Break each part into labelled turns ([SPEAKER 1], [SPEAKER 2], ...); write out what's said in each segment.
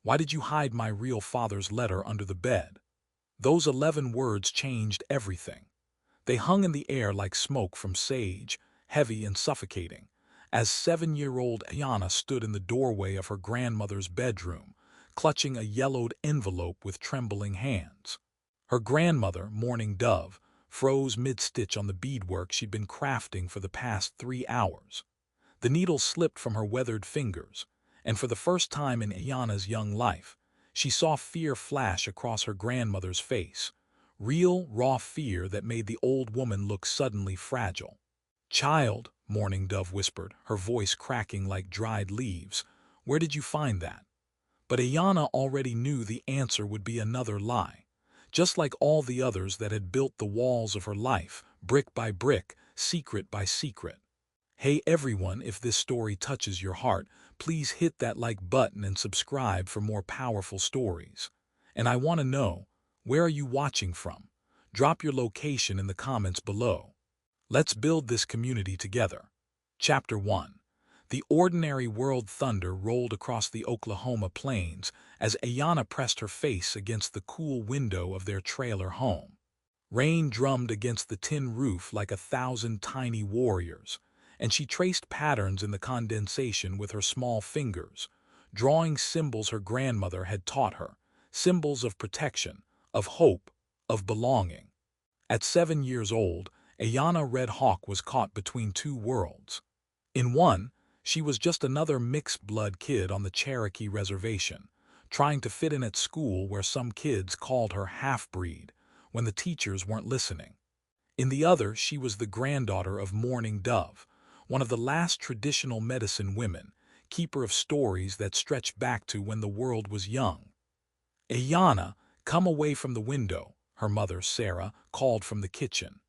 [SPEAKER 1] Why did you hide my real father's letter under the bed? Those 11 words changed everything. They hung in the air like smoke from sage, heavy and suffocating, as 7-year-old Ayana stood in the doorway of her grandmother's bedroom, clutching a yellowed envelope with trembling hands. Her grandmother, Mourning Dove, froze mid-stitch on the beadwork she'd been crafting for the past 3 hours. The needle slipped from her weathered fingers, and for the first time in Ayana's young life, she saw fear flash across her grandmother's face, real, raw fear that made the old woman look suddenly fragile. "Child," Mourning Dove whispered, her voice cracking like dried leaves, "where did you find that?" But Ayana already knew the answer would be another lie, just like all the others that had built the walls of her life, brick by brick, secret by secret. Hey everyone, if this story touches your heart, please hit that like button and subscribe for more powerful stories. And I want to know, where are you watching from? Drop your location in the comments below. Let's build this community together. Chapter 1. The ordinary world thunder rolled across the Oklahoma plains as Ayana pressed her face against the cool window of their trailer home. Rain drummed against the tin roof like 1,000 tiny warriors, and she traced patterns in the condensation with her small fingers, drawing symbols her grandmother had taught her, symbols of protection, of hope, of belonging. At 7 years old, Ayana Red Hawk was caught between two worlds. In one, she was just another mixed-blood kid on the Cherokee reservation, trying to fit in at school where some kids called her half-breed when the teachers weren't listening. In the other, she was the granddaughter of Mourning Dove, one of the last traditional medicine women, keeper of stories that stretch back to when the world was young. "Ayana, come away from the window," her mother, Sarah, called from the kitchen.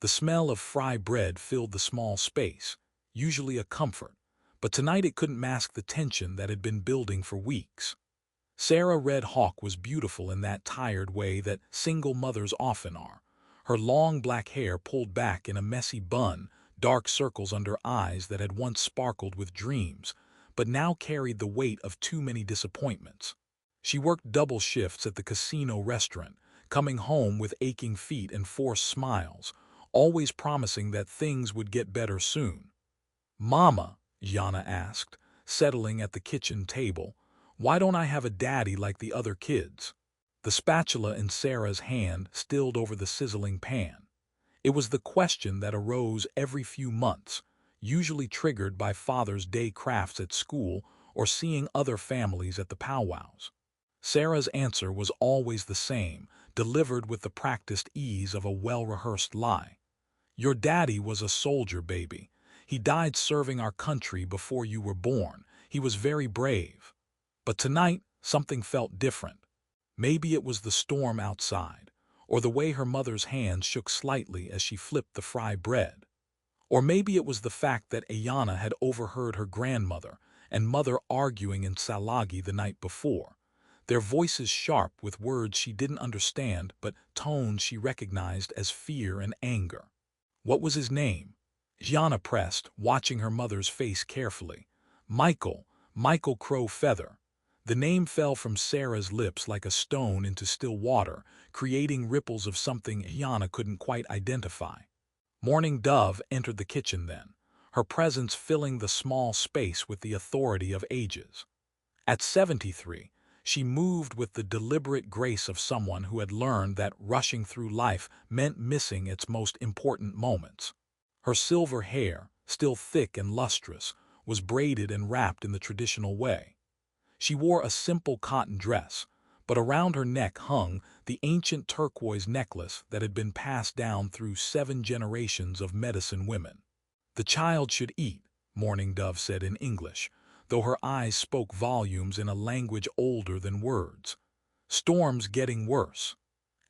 [SPEAKER 1] The smell of fry bread filled the small space, usually a comfort, but tonight it couldn't mask the tension that had been building for weeks. Sarah Red Hawk was beautiful in that tired way that single mothers often are, her long black hair pulled back in a messy bun, dark circles under eyes that had once sparkled with dreams, but now carried the weight of too many disappointments. She worked double shifts at the casino restaurant, coming home with aching feet and forced smiles, always promising that things would get better soon. "Mama," Yana asked, settling at the kitchen table, "why don't I have a daddy like the other kids?" The spatula in Sarah's hand stilled over the sizzling pan. It was the question that arose every few months, usually triggered by Father's Day crafts at school or seeing other families at the powwows. Sarah's answer was always the same, delivered with the practiced ease of a well-rehearsed lie. "Your daddy was a soldier, baby. He died serving our country before you were born. He was very brave." But tonight, something felt different. Maybe it was the storm outside, or the way her mother's hands shook slightly as she flipped the fry bread. Or maybe it was the fact that Ayana had overheard her grandmother and mother arguing in Salagi the night before, their voices sharp with words she didn't understand but tones she recognized as fear and anger. "What was his name?" Ayana pressed, watching her mother's face carefully. Michael Crow Feather." The name fell from Sarah's lips like a stone into still water, creating ripples of something Ayana couldn't quite identify. Mourning Dove entered the kitchen then, her presence filling the small space with the authority of ages. At 73, she moved with the deliberate grace of someone who had learned that rushing through life meant missing its most important moments. Her silver hair, still thick and lustrous, was braided and wrapped in the traditional way. She wore a simple cotton dress, but around her neck hung the ancient turquoise necklace that had been passed down through 7 generations of medicine women. "The child should eat," Mourning Dove said in English, though her eyes spoke volumes in a language older than words. "Storm's getting worse."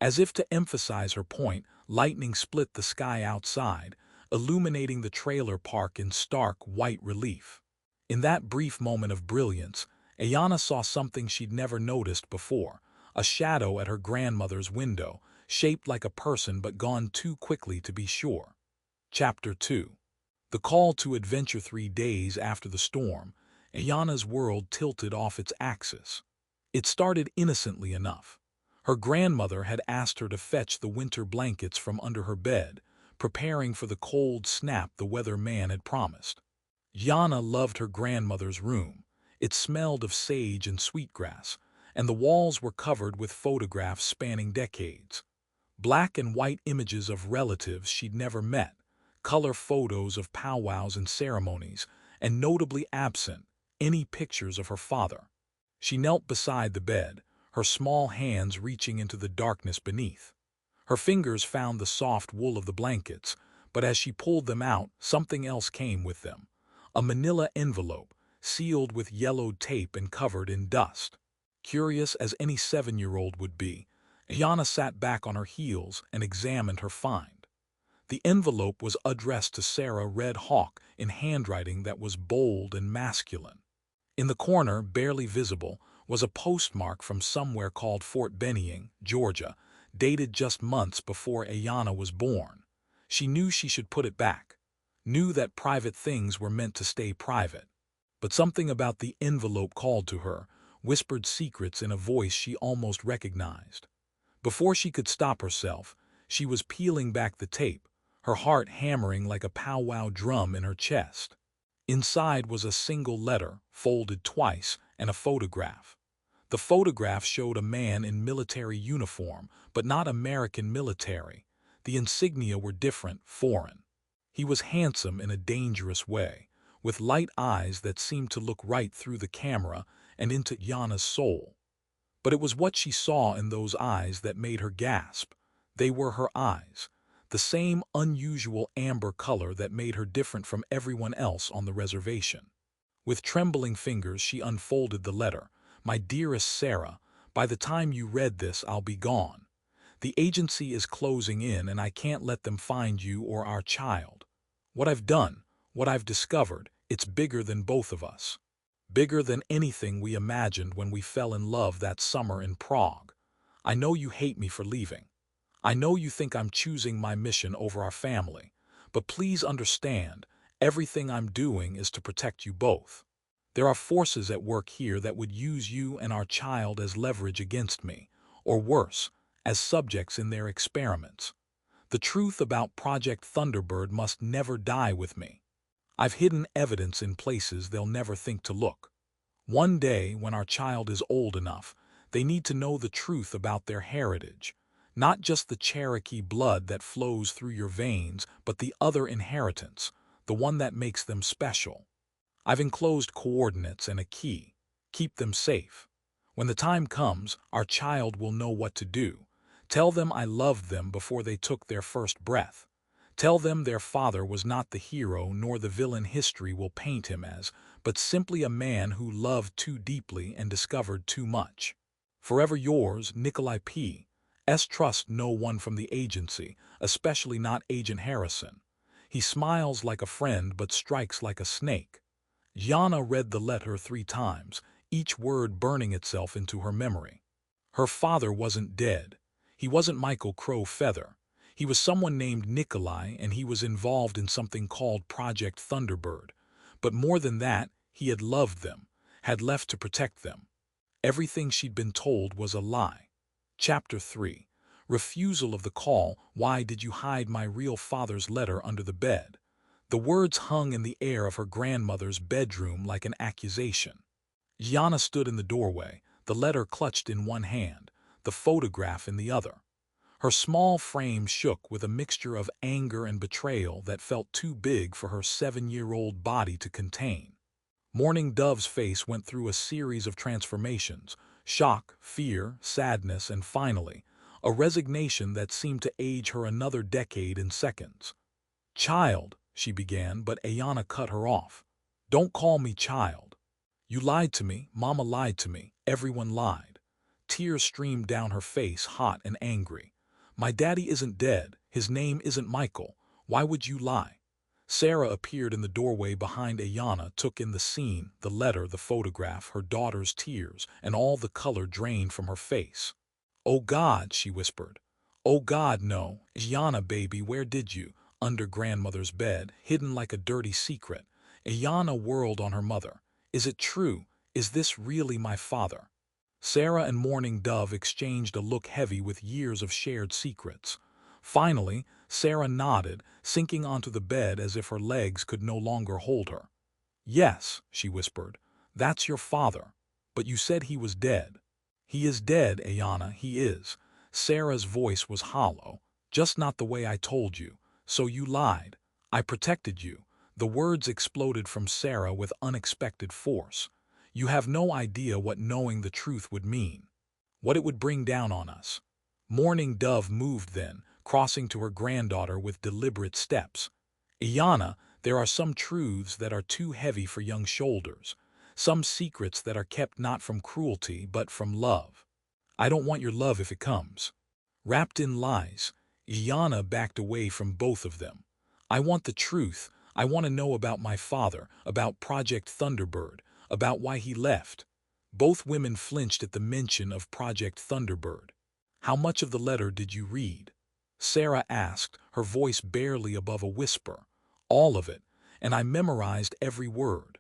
[SPEAKER 1] As if to emphasize her point, lightning split the sky outside, illuminating the trailer park in stark white relief. In that brief moment of brilliance, Ayana saw something she'd never noticed before, a shadow at her grandmother's window, shaped like a person but gone too quickly to be sure. Chapter 2. The call to adventure. 3 days after the storm, Ayana's world tilted off its axis. It started innocently enough. Her grandmother had asked her to fetch the winter blankets from under her bed, preparing for the cold snap the weather man had promised. Yana loved her grandmother's room. It smelled of sage and sweetgrass, and the walls were covered with photographs spanning decades. Black and white images of relatives she'd never met, color photos of powwows and ceremonies, and notably absent, any pictures of her father. She knelt beside the bed, her small hands reaching into the darkness beneath. Her fingers found the soft wool of the blankets, but as she pulled them out, something else came with them. A manila envelope, sealed with yellowed tape and covered in dust. Curious as any 7-year-old would be, Yana sat back on her heels and examined her find. The envelope was addressed to Sarah Red Hawk in handwriting that was bold and masculine. In the corner, barely visible, was a postmark from somewhere called Fort Benning, Georgia, dated just months before Ayanna was born. She knew she should put it back, knew that private things were meant to stay private. But something about the envelope called to her, whispered secrets in a voice she almost recognized. Before she could stop herself, she was peeling back the tape, her heart hammering like a powwow drum in her chest. Inside was a single letter, folded twice, and a photograph. The photograph showed a man in military uniform, but not American military. The insignia were different, foreign. He was handsome in a dangerous way, with light eyes that seemed to look right through the camera and into Yana's soul. But it was what she saw in those eyes that made her gasp. They were her eyes, the same unusual amber color that made her different from everyone else on the reservation. With trembling fingers she unfolded the letter. "My dearest Sarah, by the time you read this I'll be gone. The agency is closing in and I can't let them find you or our child. What I've done, what I've discovered, it's bigger than both of us. Bigger than anything we imagined when we fell in love that summer in Prague. I know you hate me for leaving. I know you think I'm choosing my mission over our family, but please understand, everything I'm doing is to protect you both. There are forces at work here that would use you and our child as leverage against me, or worse, as subjects in their experiments. The truth about Project Thunderbird must never die with me. I've hidden evidence in places they'll never think to look. One day, when our child is old enough, they need to know the truth about their heritage. Not just the Cherokee blood that flows through your veins, but the other inheritance, the one that makes them special. I've enclosed coordinates and a key. Keep them safe. When the time comes, our child will know what to do. Tell them I loved them before they took their first breath. Tell them their father was not the hero nor the villain history will paint him as, but simply a man who loved too deeply and discovered too much. Forever yours, Nikolai P. S. Trust no one from the agency, especially not Agent Harrison. He smiles like a friend but strikes like a snake. Yana read the letter 3 times, each word burning itself into her memory. Her father wasn't dead. He wasn't Michael Crow Feather. He was someone named Nikolai, and he was involved in something called Project Thunderbird. But more than that, he had loved them, had left to protect them. Everything she'd been told was a lie. Chapter 3. Refusal of the call. Why did you hide my real father's letter under the bed? The words hung in the air of her grandmother's bedroom like an accusation. Yana stood in the doorway, the letter clutched in one hand, the photograph in the other. Her small frame shook with a mixture of anger and betrayal that felt too big for her 7-year-old body to contain. Mourning Dove's face went through a series of transformations: shock, fear, sadness, and finally, a resignation that seemed to age her another decade in seconds. "Child," she began, but Ayanna cut her off. "Don't call me child. You lied to me, Mama lied to me, everyone lied." Tears streamed down her face, hot and angry. "My daddy isn't dead, his name isn't Michael. Why would you lie?" Sarah appeared in the doorway behind Ayanna, took in the scene, the letter, the photograph, her daughter's tears, and all the color drained from her face. "Oh God," she whispered. "Oh God, no. Ayanna, baby, where did you?" Under grandmother's bed, hidden like a dirty secret. Ayanna whirled on her mother. "Is it true? Is this really my father?" Sarah and Mourning Dove exchanged a look heavy with years of shared secrets. Finally, Sarah nodded, sinking onto the bed as if her legs could no longer hold her. "Yes," she whispered, "that's your father. But you said he was dead." "He is dead, Ayana, he is." Sarah's voice was hollow. "Just not the way I told you. So you lied. I protected you." The words exploded from Sarah with unexpected force. "You have no idea what knowing the truth would mean. What it would bring down on us." Mourning Dove moved then, crossing to her granddaughter with deliberate steps. "Ayana, there are some truths that are too heavy for young shoulders. Some secrets that are kept not from cruelty but from love. I don't want your love if it comes wrapped in lies." Ayana backed away from both of them. "I want the truth. I want to know about my father, about Project Thunderbird, about why he left." Both women flinched at the mention of Project Thunderbird. "How much of the letter did you read?" Sarah asked, her voice barely above a whisper. "All of it, and I memorized every word."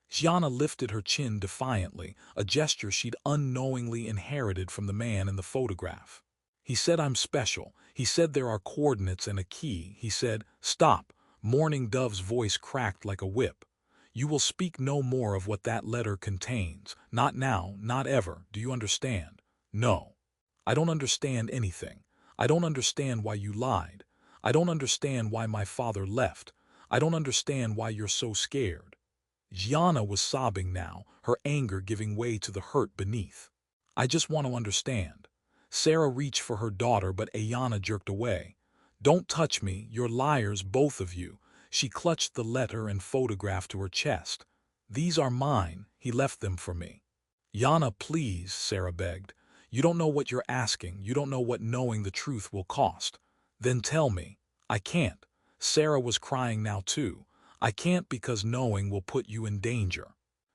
[SPEAKER 1] Gianna lifted her chin defiantly, a gesture she'd unknowingly inherited from the man in the photograph. "He said I'm special. He said there are coordinates and a key. He said—" "Stop!" Mourning Dove's voice cracked like a whip. "You will speak no more of what that letter contains. Not now, not ever. Do you understand?" "No. I don't understand anything. I don't understand why you lied. I don't understand why my father left. I don't understand why you're so scared." Gianna was sobbing now, her anger giving way to the hurt beneath. "I just want to understand." Sarah reached for her daughter, but Ayana jerked away. "Don't touch me, you're liars, both of you." She clutched the letter and photograph to her chest. "These are mine, he left them for me." "Yana, please," Sarah begged. "You don't know what you're asking, you don't know what knowing the truth will cost." "Then tell me." "I can't." Sarah was crying now too. "I can't because knowing will put you in danger.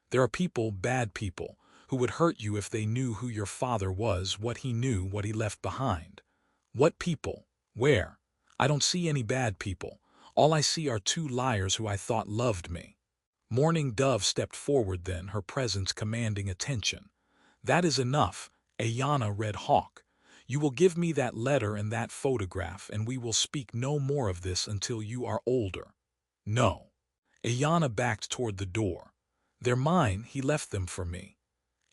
[SPEAKER 1] There are people, bad people, who would hurt you if they knew who your father was, what he knew, what he left behind." "What people? Where?" "I don't see any bad people. All I see are two liars who I thought loved me." Mourning Dove stepped forward then, her presence commanding attention. "That is enough, Ayana Red Hawk. You will give me that letter and that photograph, and we will speak no more of this until you are older." "No." Ayana backed toward the door. "They're mine, he left them for me."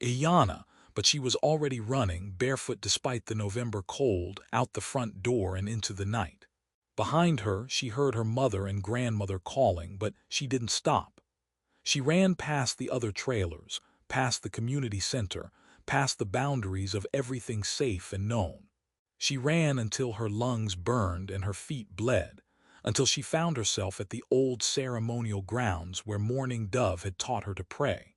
[SPEAKER 1] Ayana, but she was already running, barefoot despite the November cold, out the front door and into the night. Behind her, she heard her mother and grandmother calling, but she didn't stop. She ran past the other trailers, past the community center, past the boundaries of everything safe and known. She ran until her lungs burned and her feet bled, until she found herself at the old ceremonial grounds where Mourning Dove had taught her to pray.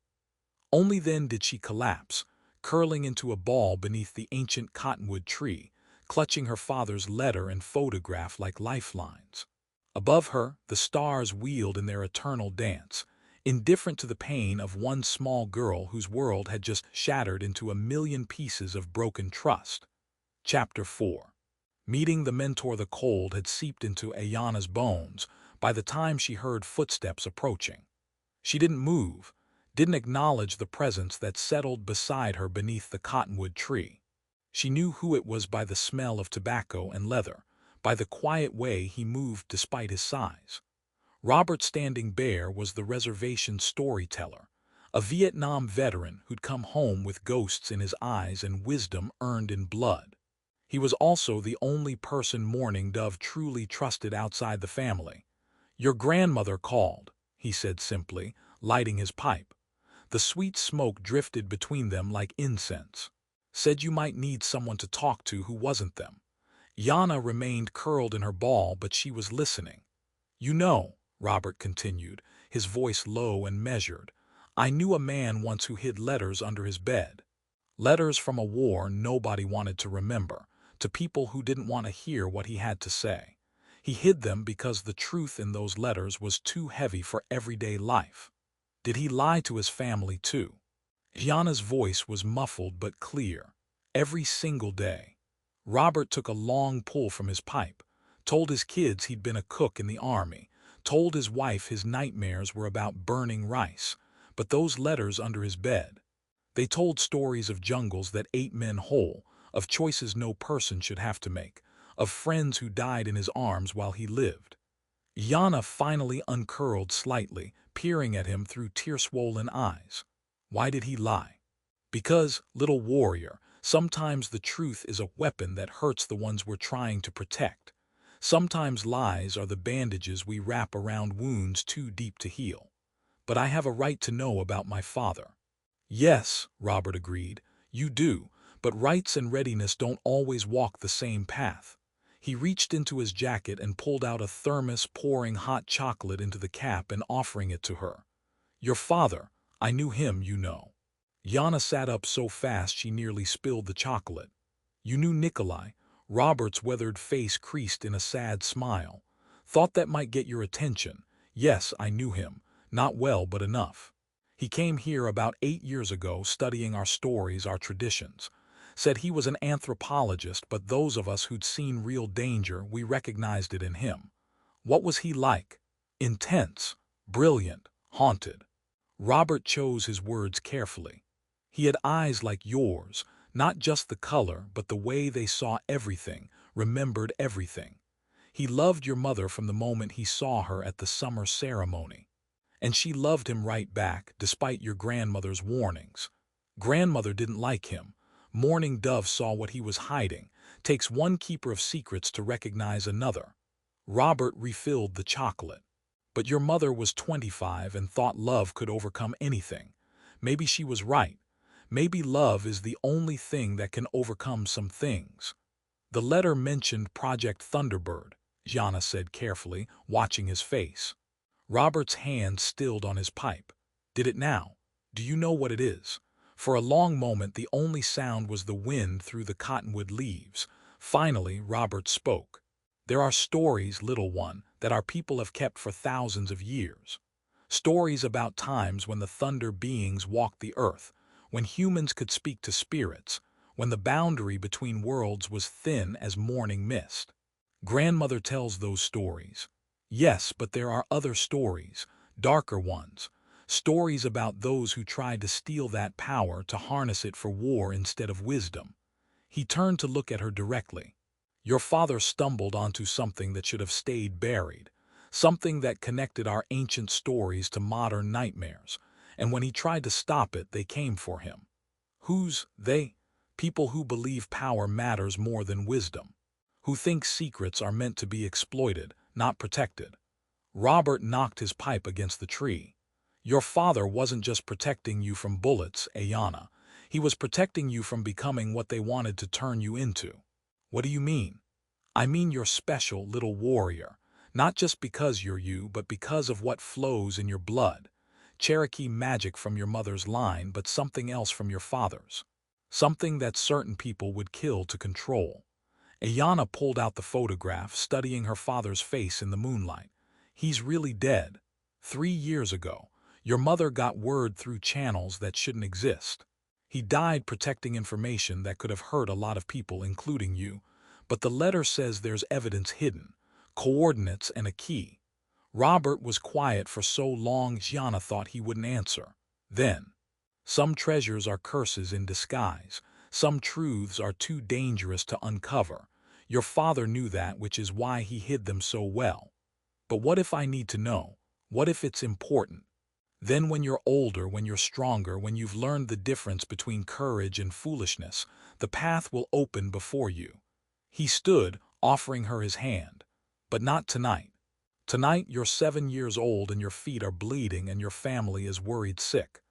[SPEAKER 1] Only then did she collapse, curling into a ball beneath the ancient cottonwood tree, clutching her father's letter and photograph like lifelines. Above her, the stars wheeled in their eternal dance, indifferent to the pain of one small girl whose world had just shattered into a million pieces of broken trust. Chapter 4. Meeting the mentor, the cold had seeped into Ayana's bones by the time she heard footsteps approaching. She didn't move, didn't acknowledge the presence that settled beside her beneath the cottonwood tree. She knew who it was by the smell of tobacco and leather, by the quiet way he moved despite his size. Robert Standing Bear was the reservation storyteller, a Vietnam veteran who'd come home with ghosts in his eyes and wisdom earned in blood. He was also the only person Mourning Dove truly trusted outside the family. "Your grandmother called," he said simply, lighting his pipe. The sweet smoke drifted between them like incense. "Said you might need someone to talk to who wasn't them." Yana remained curled in her ball, but she was listening. "You know," Robert continued, his voice low and measured, "I knew a man once who hid letters under his bed. Letters from a war nobody wanted to remember, to people who didn't want to hear what he had to say. He hid them because the truth in those letters was too heavy for everyday life." "Did he lie to his family too?" Gianna's voice was muffled but clear. "Every single day." Robert took a long pull from his pipe, told his kids he'd been a cook in the army, told his wife his nightmares were about burning rice, but those letters under his bed. They told stories of jungles that ate men whole, of choices no person should have to make, of friends who died in his arms while he lived. Yana finally uncurled slightly, peering at him through tear-swollen eyes. Why did he lie? Because, little warrior, sometimes the truth is a weapon that hurts the ones we're trying to protect. Sometimes lies are the bandages we wrap around wounds too deep to heal. But I have a right to know about my father. Yes, Robert agreed, you do, but rights and readiness don't always walk the same path. He reached into his jacket and pulled out a thermos, pouring hot chocolate into the cap and offering it to her. Your father, I knew him, you know. Yana sat up so fast she nearly spilled the chocolate. You knew Nikolai. Robert's weathered face creased in a sad smile. Thought that might get your attention. Yes, I knew him. Not well, but enough. He came here about 8 years ago studying our stories, our traditions. Said he was an anthropologist, but those of us who'd seen real danger, we recognized it in him. What was he like? Intense, brilliant, haunted. Robert chose his words carefully. He had eyes like yours, not just the color, but the way they saw everything, remembered everything. He loved your mother from the moment he saw her at the summer ceremony. And she loved him right back, despite your grandmother's warnings. Grandmother didn't like him. Mourning Dove saw what he was hiding. Takes one keeper of secrets to recognize another. Robert refilled the chocolate. But your mother was 25 and thought love could overcome anything. Maybe she was right. Maybe love is the only thing that can overcome some things. The letter mentioned Project Thunderbird, Yana said carefully, watching his face. Robert's hand stilled on his pipe. Did it now? Do you know what it is? For a long moment the only sound was the wind through the cottonwood leaves. Finally, Robert spoke. There are stories, little one, that our people have kept for thousands of years. Stories about times when the thunder beings walked the earth, when humans could speak to spirits, when the boundary between worlds was thin as morning mist. Grandmother tells those stories. Yes, but there are other stories, darker ones. Stories about those who tried to steal that power, to harness it for war instead of wisdom. He turned to look at her directly. Your father stumbled onto something that should have stayed buried, something that connected our ancient stories to modern nightmares, and when he tried to stop it, they came for him. Who's they? People who believe power matters more than wisdom, who think secrets are meant to be exploited, not protected. Robert knocked his pipe against the tree. Your father wasn't just protecting you from bullets, Ayana. He was protecting you from becoming what they wanted to turn you into. What do you mean? I mean you're special, little warrior. Not just because you're you, but because of what flows in your blood. Cherokee magic from your mother's line, but something else from your father's. Something that certain people would kill to control. Ayana pulled out the photograph, studying her father's face in the moonlight. He's really dead. 3 years ago, your mother got word through channels that shouldn't exist. He died protecting information that could have hurt a lot of people, including you. But the letter says there's evidence hidden, coordinates and a key. Robert was quiet for so long Gianna thought he wouldn't answer. Then, some treasures are curses in disguise. Some truths are too dangerous to uncover. Your father knew that, which is why he hid them so well. But what if I need to know? What if it's important? Then when you're older, when you're stronger, when you've learned the difference between courage and foolishness, the path will open before you. He stood, offering her his hand. But not tonight. Tonight you're 7 years old and your feet are bleeding and your family is worried sick.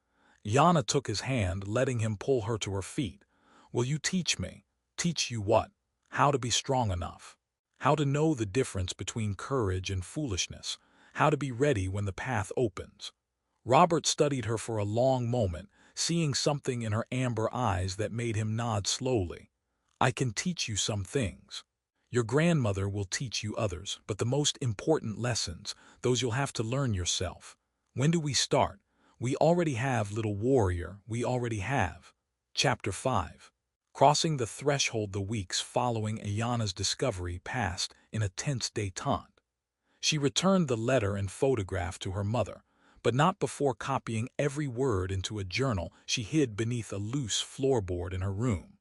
[SPEAKER 1] Yana took his hand, letting him pull her to her feet. Will you teach me? Teach you what? How to be strong enough. How to know the difference between courage and foolishness. How to be ready when the path opens. Robert studied her for a long moment, seeing something in her amber eyes that made him nod slowly. I can teach you some things. Your grandmother will teach you others, but the most important lessons, those you'll have to learn yourself. When do we start? We already have, little warrior, we already have. Chapter 5. Crossing the threshold. The weeks following Ayana's discovery passed in a tense détente. She returned the letter and photograph to her mother, but not before copying every word into a journal she hid beneath a loose floorboard in her room.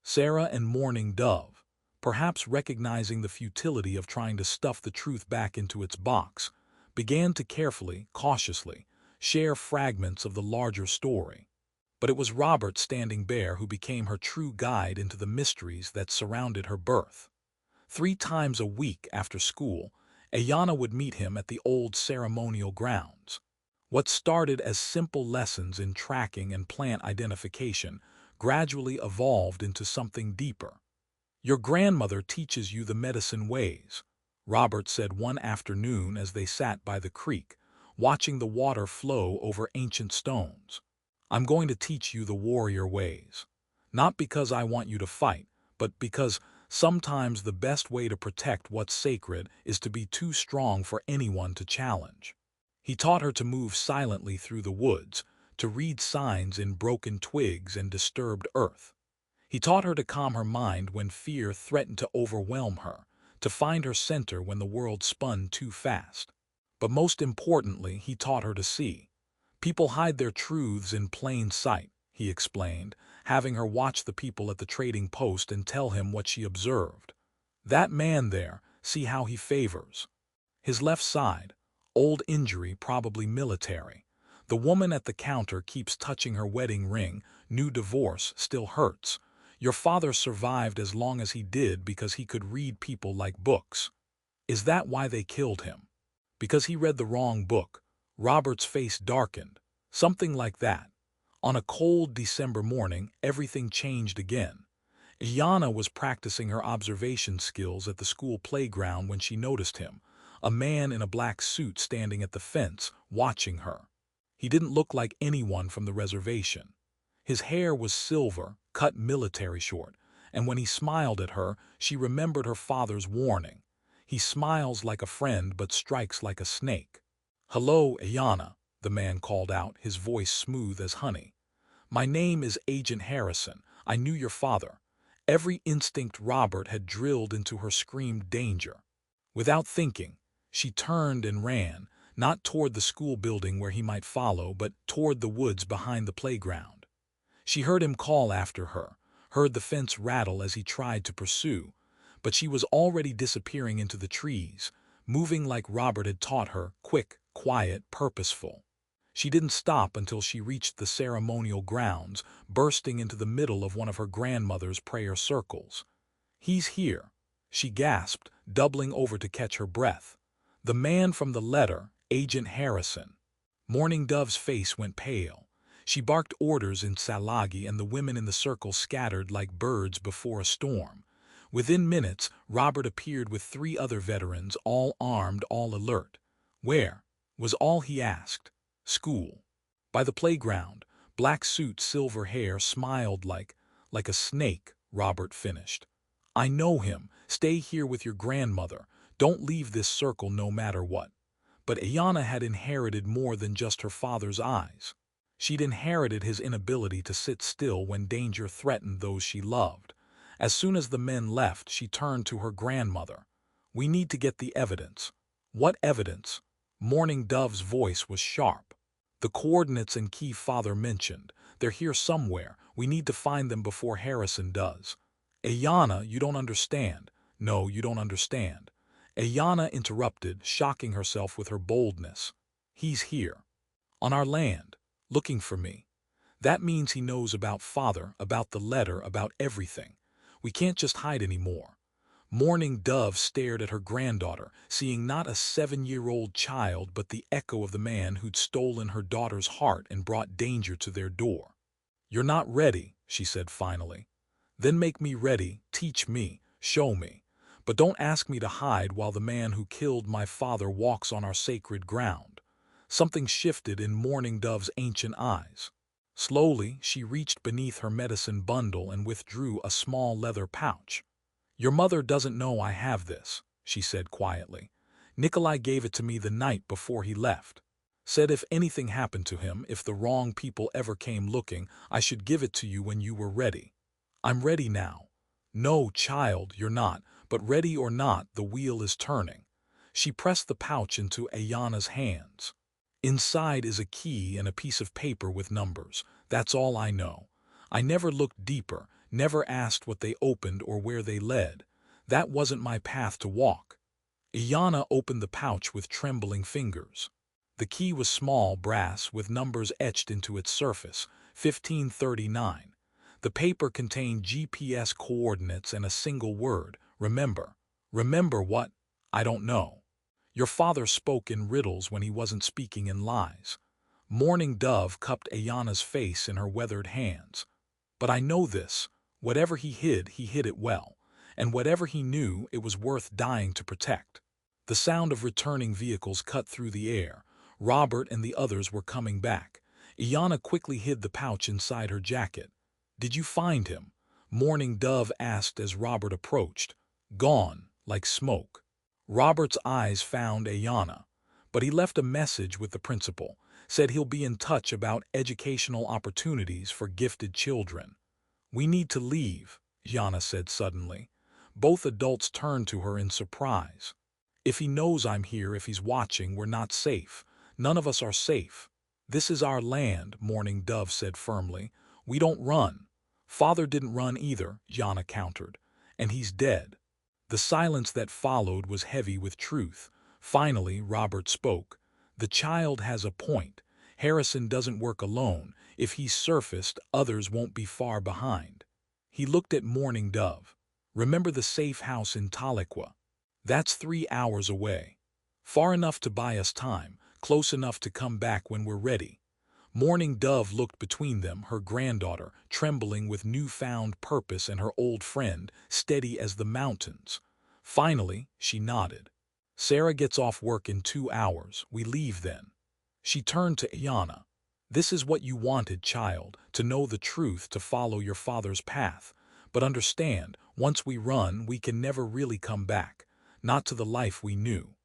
[SPEAKER 1] Sarah and Mourning Dove, perhaps recognizing the futility of trying to stuff the truth back into its box, began to carefully, cautiously, share fragments of the larger story. But it was Robert Standing Bear who became her true guide into the mysteries that surrounded her birth. 3 times a week after school, Ayanna would meet him at the old ceremonial grounds. What started as simple lessons in tracking and plant identification gradually evolved into something deeper. "Your grandmother teaches you the medicine ways," Robert said one afternoon as they sat by the creek, watching the water flow over ancient stones. "I'm going to teach you the warrior ways. Not because I want you to fight, but because sometimes the best way to protect what's sacred is to be too strong for anyone to challenge." He taught her to move silently through the woods, to read signs in broken twigs and disturbed earth. He taught her to calm her mind when fear threatened to overwhelm her, to find her center when the world spun too fast. But most importantly, he taught her to see. "People hide their truths in plain sight," he explained, having her watch the people at the trading post and tell him what she observed. "That man there, see how he favors his left side. Old injury, probably military. The woman at the counter keeps touching her wedding ring. New divorce, still hurts. Your father survived as long as he did because he could read people like books. Is that why they killed him? Because he read the wrong book?" Robert's face darkened. "Something like that." On a cold December morning, everything changed again. Ayanna was practicing her observation skills at the school playground when she noticed him, a man in a black suit standing at the fence, watching her. He didn't look like anyone from the reservation. His hair was silver, cut military short, and when he smiled at her, she remembered her father's warning. "He smiles like a friend but strikes like a snake." "Hello, Ayanna," the man called out, his voice smooth as honey. "My name is Agent Harrison. I knew your father." Every instinct Robert had drilled into her screamed danger. Without thinking, she turned and ran, not toward the school building where he might follow, but toward the woods behind the playground. She heard him call after her, heard the fence rattle as he tried to pursue, but she was already disappearing into the trees, moving like Robert had taught her, quick, quiet, purposeful. She didn't stop until she reached the ceremonial grounds, bursting into the middle of one of her grandmother's prayer circles. "He's here," she gasped, doubling over to catch her breath. "The man from the letter, Agent Harrison." Mourning Dove's face went pale. She barked orders in Salagi and the women in the circle scattered like birds before a storm. Within minutes, Robert appeared with 3 other veterans, all armed, all alert. "Where?" was all he asked. "School." "By the playground." Black suit, silver hair, smiled like a snake, Robert finished. "I know him. Stay here with your grandmother. Don't leave this circle no matter what." But Ayanna had inherited more than just her father's eyes. She'd inherited his inability to sit still when danger threatened those she loved. As soon as the men left, she turned to her grandmother. "We need to get the evidence." "What evidence?" Mourning Dove's voice was sharp. "The coordinates and key father mentioned. They're here somewhere. We need to find them before Harrison does." "Ayanna, you don't understand." "No, you don't understand." Ayanna interrupted, shocking herself with her boldness. "He's here. On our land. Looking for me. That means he knows about father, about the letter, about everything. We can't just hide anymore." Mourning Dove stared at her granddaughter, seeing not a 7-year-old child but the echo of the man who'd stolen her daughter's heart and brought danger to their door. "You're not ready," she said finally. "Then make me ready, teach me, show me. But don't ask me to hide while the man who killed my father walks on our sacred ground." Something shifted in Mourning Dove's ancient eyes. Slowly, she reached beneath her medicine bundle and withdrew a small leather pouch. "Your mother doesn't know I have this," she said quietly. "Nikolai gave it to me the night before he left. Said if anything happened to him, if the wrong people ever came looking, I should give it to you when you were ready. I'm ready now." "No, child, you're not, but ready or not, the wheel is turning." She pressed the pouch into Ayanna's hands. Inside is a key and a piece of paper with numbers. That's all I know. I never looked deeper, never asked what they opened or where they led. That wasn't my path to walk. Iana opened the pouch with trembling fingers. The key was small brass with numbers etched into its surface, 1539. The paper contained GPS coordinates and a single word, remember. Remember what? I don't know. Your father spoke in riddles when he wasn't speaking in lies. Morning Dove cupped Ayana's face in her weathered hands. But I know this. Whatever he hid it well. And whatever he knew, it was worth dying to protect. The sound of returning vehicles cut through the air. Robert and the others were coming back. Ayana quickly hid the pouch inside her jacket. Did you find him? Morning Dove asked as Robert approached. Gone, like smoke. Robert's eyes found Ayana, but he left a message with the principal, said he'll be in touch about educational opportunities for gifted children. We need to leave, Ayana said suddenly. Both adults turned to her in surprise. If he knows I'm here, if he's watching, we're not safe. None of us are safe. This is our land, Morning Dove said firmly. We don't run. Father didn't run either, Ayana countered. And he's dead. The silence that followed was heavy with truth. Finally, Robert spoke. The child has a point. Harrison doesn't work alone. If he's surfaced, others won't be far behind. He looked at Morning Dove. Remember the safe house in Tahlequah? That's 3 hours away. Far enough to buy us time, close enough to come back when we're ready. Morning Dove looked between them, her granddaughter, trembling with newfound purpose, and her old friend, steady as the mountains. Finally, she nodded. Sarah gets off work in 2 hours. We leave then. She turned to Ayana. This is what you wanted, child, to know the truth, to follow your father's path. But understand, once we run, we can never really come back. Not to the life we knew.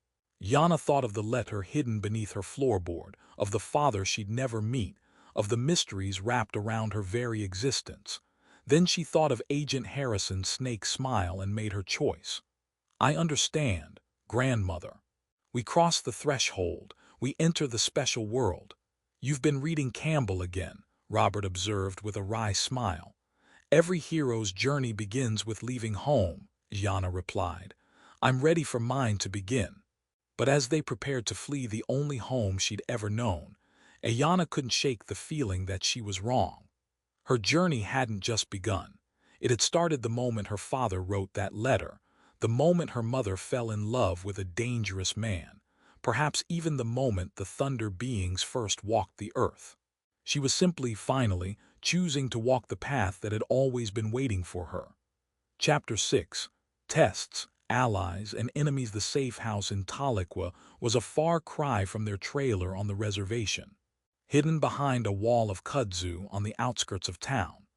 [SPEAKER 1] Yana thought of the letter hidden beneath her floorboard, of the father she'd never meet, of the mysteries wrapped around her very existence. Then she thought of Agent Harrison's snake smile and made her choice. I understand, grandmother. We cross the threshold. We enter the special world. You've been reading Campbell again, Robert observed with a wry smile. Every hero's journey begins with leaving home, Yana replied. I'm ready for mine to begin. But as they prepared to flee the only home she'd ever known, Ayana couldn't shake the feeling that she was wrong. Her journey hadn't just begun. It had started the moment her father wrote that letter, the moment her mother fell in love with a dangerous man, perhaps even the moment the Thunder beings first walked the earth. She was simply, finally, choosing to walk the path that had always been waiting for her. Chapter 6. Tests, Allies, and Enemies. The safe house in Tahlequah was a far cry from their trailer on the reservation. Hidden behind a wall of kudzu on the outskirts of town,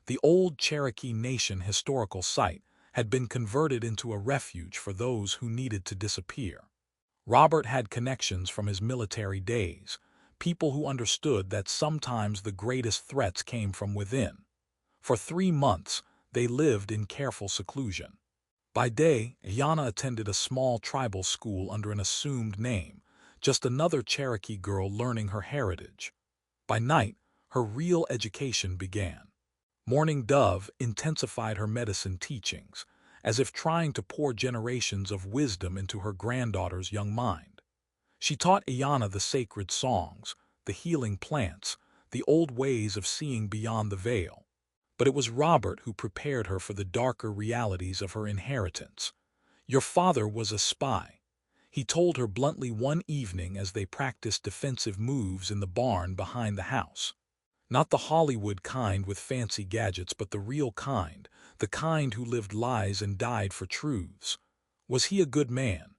[SPEAKER 1] the old Cherokee Nation historical site had been converted into a refuge for those who needed to disappear. Robert had connections from his military days, people who understood that sometimes the greatest threats came from within. For 3 months, they lived in careful seclusion. By day, Ayana attended a small tribal school under an assumed name, just another Cherokee girl learning her heritage. By night, her real education began. Morning Dove intensified her medicine teachings, as if trying to pour generations of wisdom into her granddaughter's young mind. She taught Ayana the sacred songs, the healing plants, the old ways of seeing beyond the veil. But it was Robert who prepared her for the darker realities of her inheritance. Your father was a spy. He told her bluntly one evening as they practiced defensive moves in the barn behind the house. Not the Hollywood kind with fancy gadgets, but the real kind, the kind who lived lies and died for truths. Was he a good man?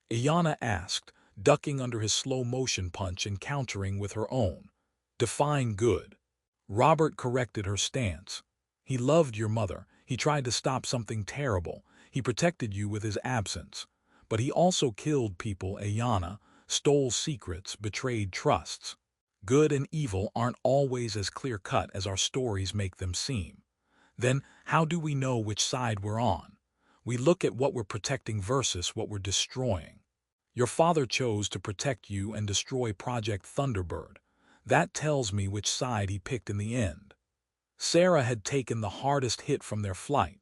[SPEAKER 1] Ayana asked, ducking under his slow-motion punch and countering with her own. Define good. Robert corrected her stance. He loved your mother. He tried to stop something terrible. He protected you with his absence. But he also killed people, Ayana, stole secrets, betrayed trusts. Good and evil aren't always as clear-cut as our stories make them seem. Then, how do we know which side we're on? We look at what we're protecting versus what we're destroying. Your father chose to protect you and destroy Project Thunderbird. That tells me which side he picked in the end. Sarah had taken the hardest hit from their flight.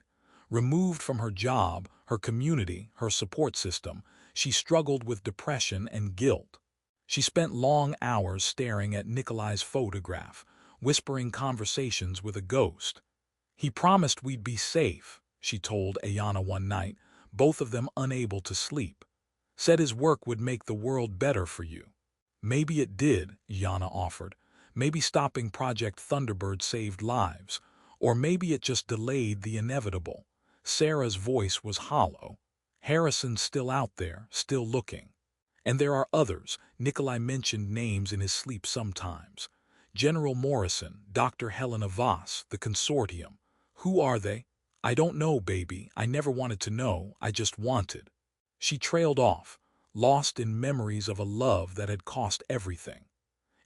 [SPEAKER 1] Removed from her job, her community, her support system, she struggled with depression and guilt. She spent long hours staring at Nikolai's photograph, whispering conversations with a ghost. He promised we'd be safe, she told Ayana one night, both of them unable to sleep. Said his work would make the world better for you. Maybe it did, Ayana offered. Maybe stopping Project Thunderbird saved lives. Or maybe it just delayed the inevitable. Sarah's voice was hollow. Harrison's still out there, still looking. And there are others. Nikolai mentioned names in his sleep sometimes. General Morrison, Dr. Helena Voss, the consortium. Who are they? I don't know, baby. I never wanted to know. I just wanted. She trailed off, lost in memories of a love that had cost everything.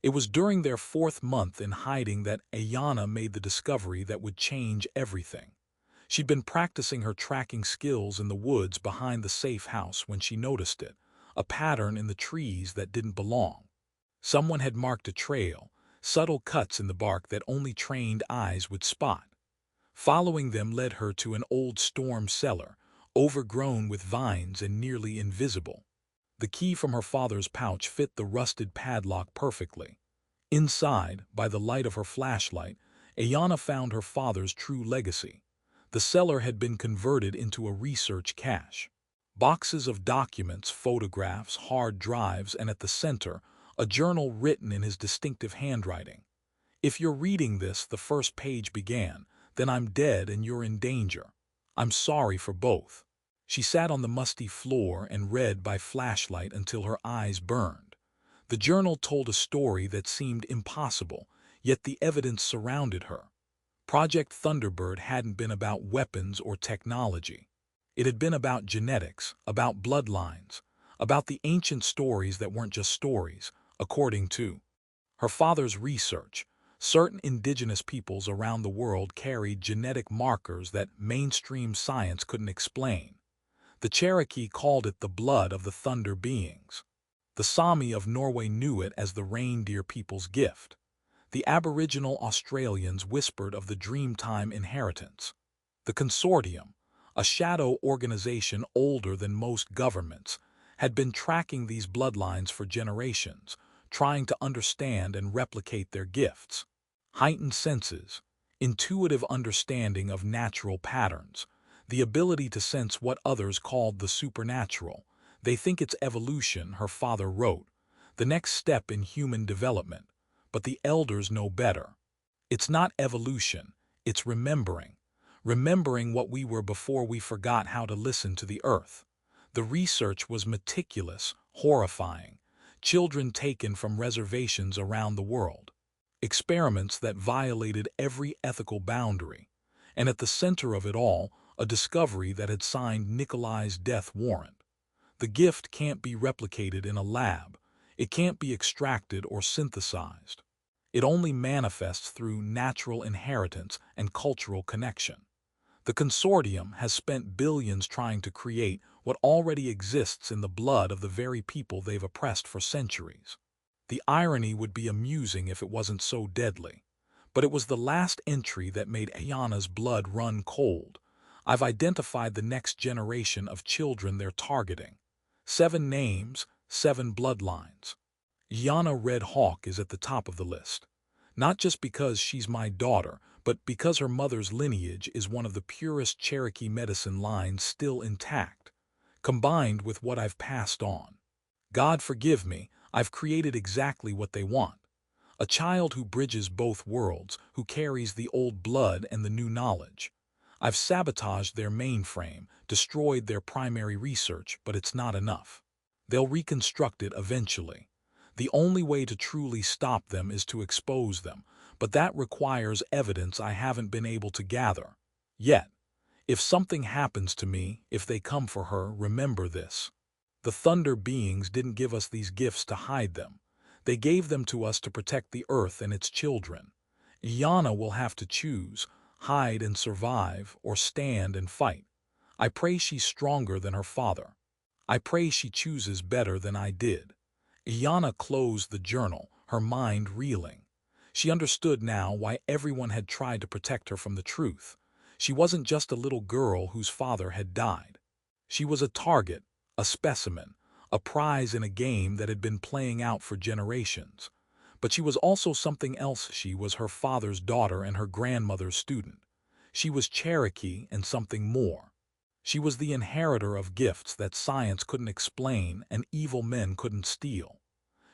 [SPEAKER 1] It was during their 4th month in hiding that Ayana made the discovery that would change everything. She'd been practicing her tracking skills in the woods behind the safe house when she noticed it, a pattern in the trees that didn't belong. Someone had marked a trail, subtle cuts in the bark that only trained eyes would spot. Following them led her to an old storm cellar, overgrown with vines and nearly invisible. The key from her father's pouch fit the rusted padlock perfectly. Inside, by the light of her flashlight, Ayana found her father's true legacy. The cellar had been converted into a research cache. Boxes of documents, photographs, hard drives, and at the center, a journal written in his distinctive handwriting. If you're reading this, the first page began, then I'm dead and you're in danger. I'm sorry for both. She sat on the musty floor and read by flashlight until her eyes burned. The journal told a story that seemed impossible, yet the evidence surrounded her. Project Thunderbird hadn't been about weapons or technology. It had been about genetics, about bloodlines, about the ancient stories that weren't just stories, according to her father's research. Certain indigenous peoples around the world carried genetic markers that mainstream science couldn't explain. The Cherokee called it the blood of the thunder beings. The Sami of Norway knew it as the reindeer people's gift. The Aboriginal Australians whispered of the Dreamtime inheritance. The Consortium, a shadow organization older than most governments, had been tracking these bloodlines for generations, trying to understand and replicate their gifts. Heightened senses, intuitive understanding of natural patterns, the ability to sense what others called the supernatural. They think it's evolution, her father wrote, the next step in human development. But the elders know better. It's not evolution, it's remembering. Remembering what we were before we forgot how to listen to the earth. The research was meticulous, horrifying. Children taken from reservations around the world. Experiments that violated every ethical boundary. And at the center of it all, a discovery that had signed Nikolai's death warrant. The gift can't be replicated in a lab. It can't be extracted or synthesized. It only manifests through natural inheritance and cultural connection. The consortium has spent billions trying to create what already exists in the blood of the very people they've oppressed for centuries. The irony would be amusing if it wasn't so deadly. But it was the last entry that made Ayana's blood run cold. I've identified the next generation of children they're targeting. 7 names, 7 bloodlines. Ayana Red Hawk is at the top of the list. Not just because she's my daughter, but because her mother's lineage is one of the purest Cherokee medicine lines still intact, combined with what I've passed on. God forgive me, I've created exactly what they want. A child who bridges both worlds, who carries the old blood and the new knowledge. I've sabotaged their mainframe, destroyed their primary research, but it's not enough. They'll reconstruct it eventually. The only way to truly stop them is to expose them, but that requires evidence I haven't been able to gather. Yet, if something happens to me, if they come for her, remember this. The Thunder beings didn't give us these gifts to hide them. They gave them to us to protect the earth and its children. Ayana will have to choose, hide and survive, or stand and fight. I pray she's stronger than her father. I pray she chooses better than I did." Iana closed the journal, her mind reeling. She understood now why everyone had tried to protect her from the truth. She wasn't just a little girl whose father had died. She was a target, a specimen, a prize in a game that had been playing out for generations. But she was also something else. She was her father's daughter and her grandmother's student. She was Cherokee and something more. She was the inheritor of gifts that science couldn't explain and evil men couldn't steal.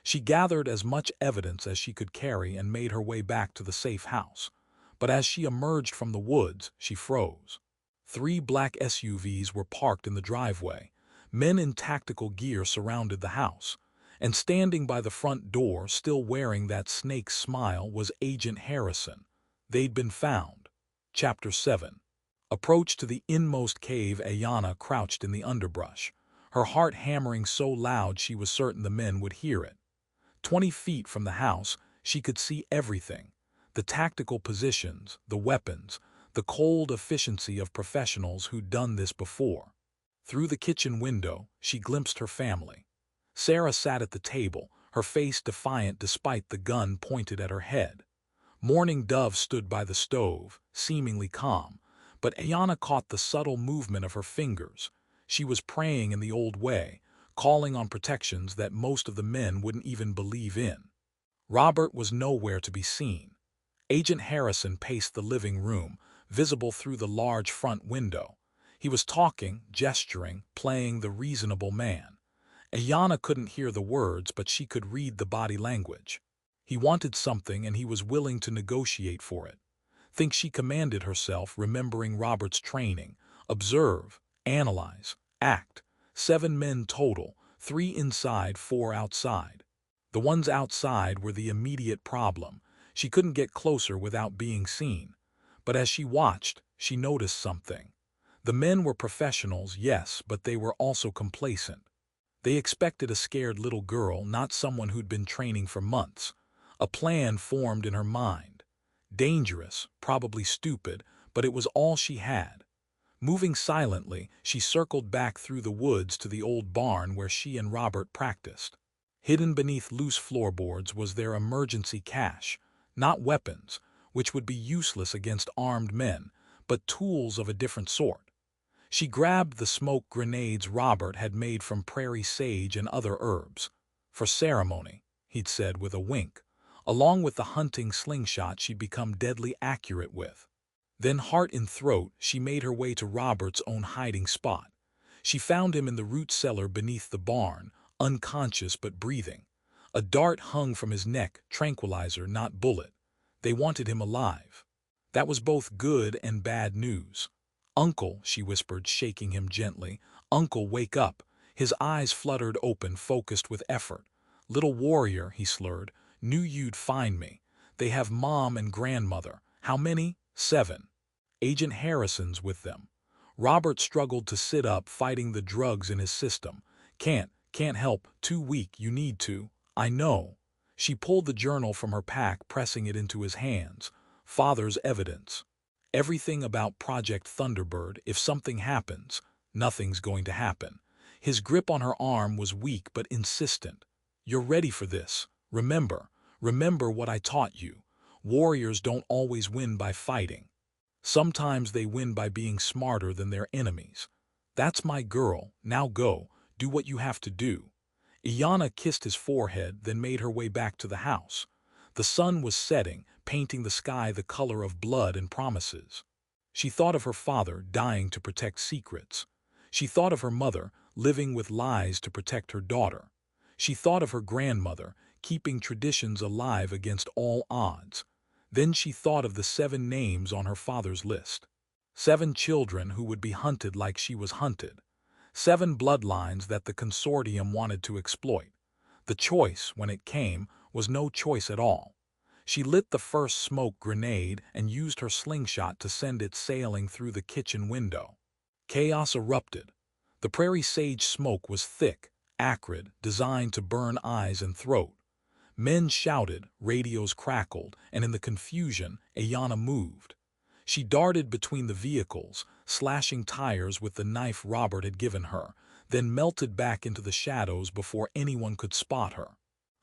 [SPEAKER 1] She gathered as much evidence as she could carry and made her way back to the safe house. But as she emerged from the woods, she froze. 3 black SUVs were parked in the driveway. Men in tactical gear surrounded the house. And standing by the front door, still wearing that snake smile, was Agent Harrison. They'd been found. Chapter 7. Approach to the inmost cave. Ayana crouched in the underbrush, her heart hammering so loud she was certain the men would hear it. 20 feet from the house, she could see everything. The tactical positions, the weapons, the cold efficiency of professionals who'd done this before. Through the kitchen window, she glimpsed her family. Sarah sat at the table, her face defiant despite the gun pointed at her head. Morning Dove stood by the stove, seemingly calm, but Ayana caught the subtle movement of her fingers. She was praying in the old way, calling on protections that most of the men wouldn't even believe in. Robert was nowhere to be seen. Agent Harrison paced the living room, visible through the large front window. He was talking, gesturing, playing the reasonable man. Ayana couldn't hear the words, but she could read the body language. He wanted something and he was willing to negotiate for it. Think she commanded herself, remembering Robert's training. Observe, analyze, act. 7 men total, 3 inside, 4 outside. The ones outside were the immediate problem. She couldn't get closer without being seen. But as she watched, she noticed something. The men were professionals, yes, but they were also complacent. They expected a scared little girl, not someone who'd been training for months. A plan formed in her mind. Dangerous, probably stupid, but it was all she had. Moving silently, she circled back through the woods to the old barn where she and Robert practiced. Hidden beneath loose floorboards was their emergency cache, not weapons, which would be useless against armed men, but tools of a different sort. She grabbed the smoke grenades Robert had made from prairie sage and other herbs. "For ceremony," he'd said with a wink, along with the hunting slingshot she'd become deadly accurate with. Then, heart in throat, she made her way to Robert's own hiding spot. She found him in the root cellar beneath the barn, unconscious but breathing. A dart hung from his neck, tranquilizer, not bullet. They wanted him alive. That was both good and bad news. "Uncle," she whispered, shaking him gently. "Uncle, wake up." His eyes fluttered open, focused with effort. "Little warrior," he slurred, "knew you'd find me. They have Mom and grandmother. How many?" 7. Agent Harrison's with them. Robert struggled to sit up, fighting the drugs in his system. Can't help, too weak, you need to." "I know." She pulled the journal from her pack, pressing it into his hands. "Father's evidence. Everything about Project Thunderbird. If something happens, nothing's going to happen." His grip on her arm was weak but insistent. "You're ready for this. Remember what I taught you. Warriors don't always win by fighting. Sometimes they win by being smarter than their enemies. That's my girl. Now go. Do what you have to do." Iana kissed his forehead, then made her way back to the house. The sun was setting, painting the sky the color of blood and promises. She thought of her father, dying to protect secrets. She thought of her mother, living with lies to protect her daughter. She thought of her grandmother, keeping traditions alive against all odds. Then she thought of the 7 names on her father's list. 7 children who would be hunted like she was hunted. 7 bloodlines that the consortium wanted to exploit. The choice, when it came, was no choice at all. She lit the first smoke grenade and used her slingshot to send it sailing through the kitchen window. Chaos erupted. The prairie sage smoke was thick, acrid, designed to burn eyes and throat. Men shouted, radios crackled, and in the confusion, Ayana moved. She darted between the vehicles, slashing tires with the knife Robert had given her, then melted back into the shadows before anyone could spot her.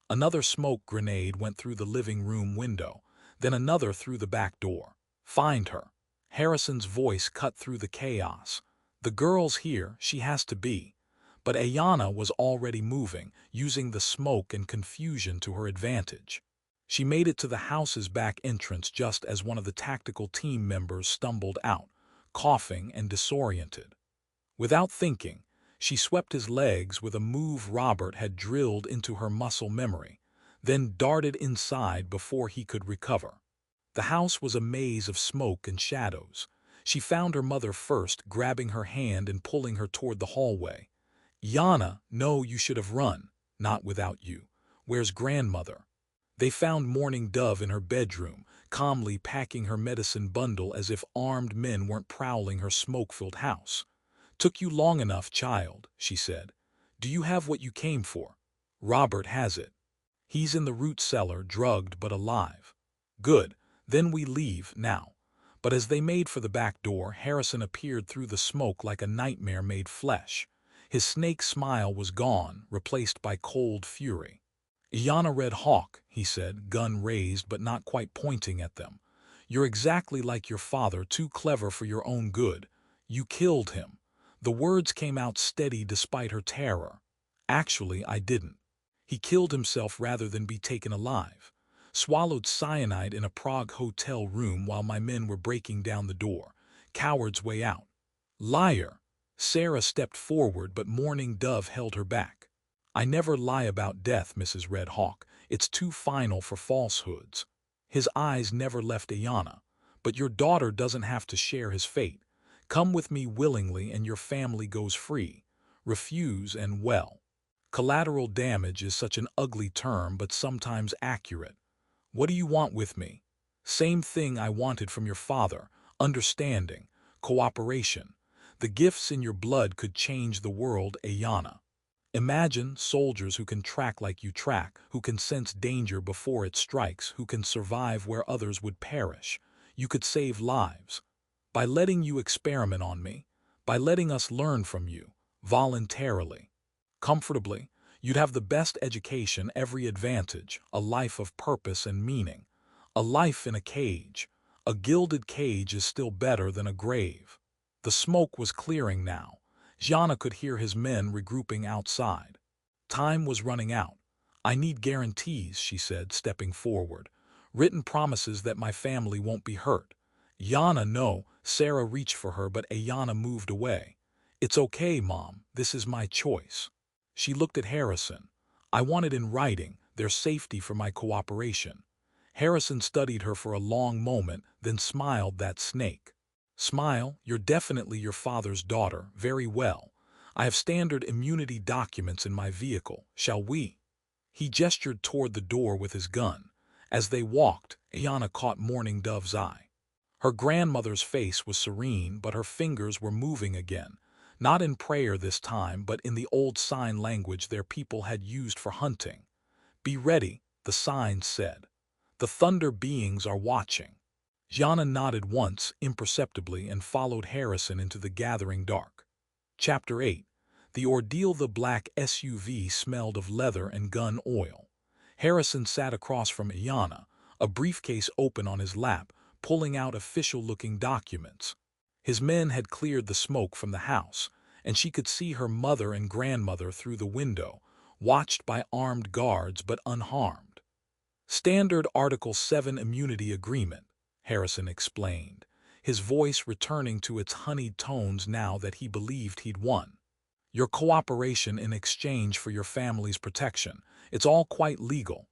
[SPEAKER 1] Another smoke grenade went through the living room window, then another through the back door. Find her. Harrison's voice cut through the chaos. The girl's here, she has to be. But Ayanna was already moving, using the smoke and confusion to her advantage. She made it to the house's back entrance just as one of the tactical team members stumbled out, coughing and disoriented. Without thinking, she swept his legs with a move Robert had drilled into her muscle memory, then darted inside before he could recover. The house was a maze of smoke and shadows. She found her mother first, grabbing her hand and pulling her toward the hallway. "Yana, no, you should have run. Not without you. Where's grandmother?" They found Morning Dove in her bedroom, calmly packing her medicine bundle as if armed men weren't prowling her smoke-filled house. "Took you long enough, child," she said. "Do you have what you came for?" "Robert has it. He's in the root cellar, drugged but alive." "Good. Then we leave, now." But as they made for the back door, Harrison appeared through the smoke like a nightmare made flesh. His snake smile was gone, replaced by cold fury. "Ayanna Red Hawk," he said, gun raised but not quite pointing at them. "You're exactly like your father, too clever for your own good. You killed him." The words came out steady despite her terror. "Actually, I didn't. He killed himself rather than be taken alive. Swallowed cyanide in a Prague hotel room while my men were breaking down the door. Coward's way out." "Liar!" Sarah stepped forward, but Morning Dove held her back. "I never lie about death, Mrs. Red Hawk. It's too final for falsehoods." His eyes never left Ayanna. "But your daughter doesn't have to share his fate. Come with me willingly and your family goes free. Refuse and, well, collateral damage is such an ugly term but sometimes accurate. What do you want with me?" "Same thing I wanted from your father. Understanding. Cooperation. The gifts in your blood could change the world, Ayanna. Imagine soldiers who can track like you track, who can sense danger before it strikes, who can survive where others would perish. You could save lives. By letting you experiment on me, by letting us learn from you, voluntarily, comfortably, you'd have the best education, every advantage, a life of purpose and meaning. A life in a cage. A gilded cage is still better than a grave." The smoke was clearing now. Ayanna could hear his men regrouping outside. Time was running out. "I need guarantees," she said, stepping forward. "Written promises that my family won't be hurt." "Ayanna, no." Sarah reached for her, but Ayanna moved away. "It's okay, Mom. This is my choice." She looked at Harrison. "I want it in writing, their safety for my cooperation." Harrison studied her for a long moment, then smiled that snake. "Smile, you're definitely your father's daughter. Very well. I have standard immunity documents in my vehicle. Shall we?" He gestured toward the door with his gun. As they walked, Ayanna caught Morning Dove's eye. Her grandmother's face was serene, but her fingers were moving again. Not in prayer this time, but in the old sign language their people had used for hunting. "Be ready," the sign said. "The Thunder beings are watching." Ayanna nodded once, imperceptibly, and followed Harrison into the gathering dark. Chapter 8. The ordeal. The black SUV smelled of leather and gun oil. Harrison sat across from Ayanna, a briefcase open on his lap, pulling out official-looking documents. His men had cleared the smoke from the house, and she could see her mother and grandmother through the window, watched by armed guards but unharmed. "Standard Article 7 Immunity Agreement," Harrison explained, his voice returning to its honeyed tones now that he believed he'd won. "Your cooperation in exchange for your family's protection. It's all quite legal."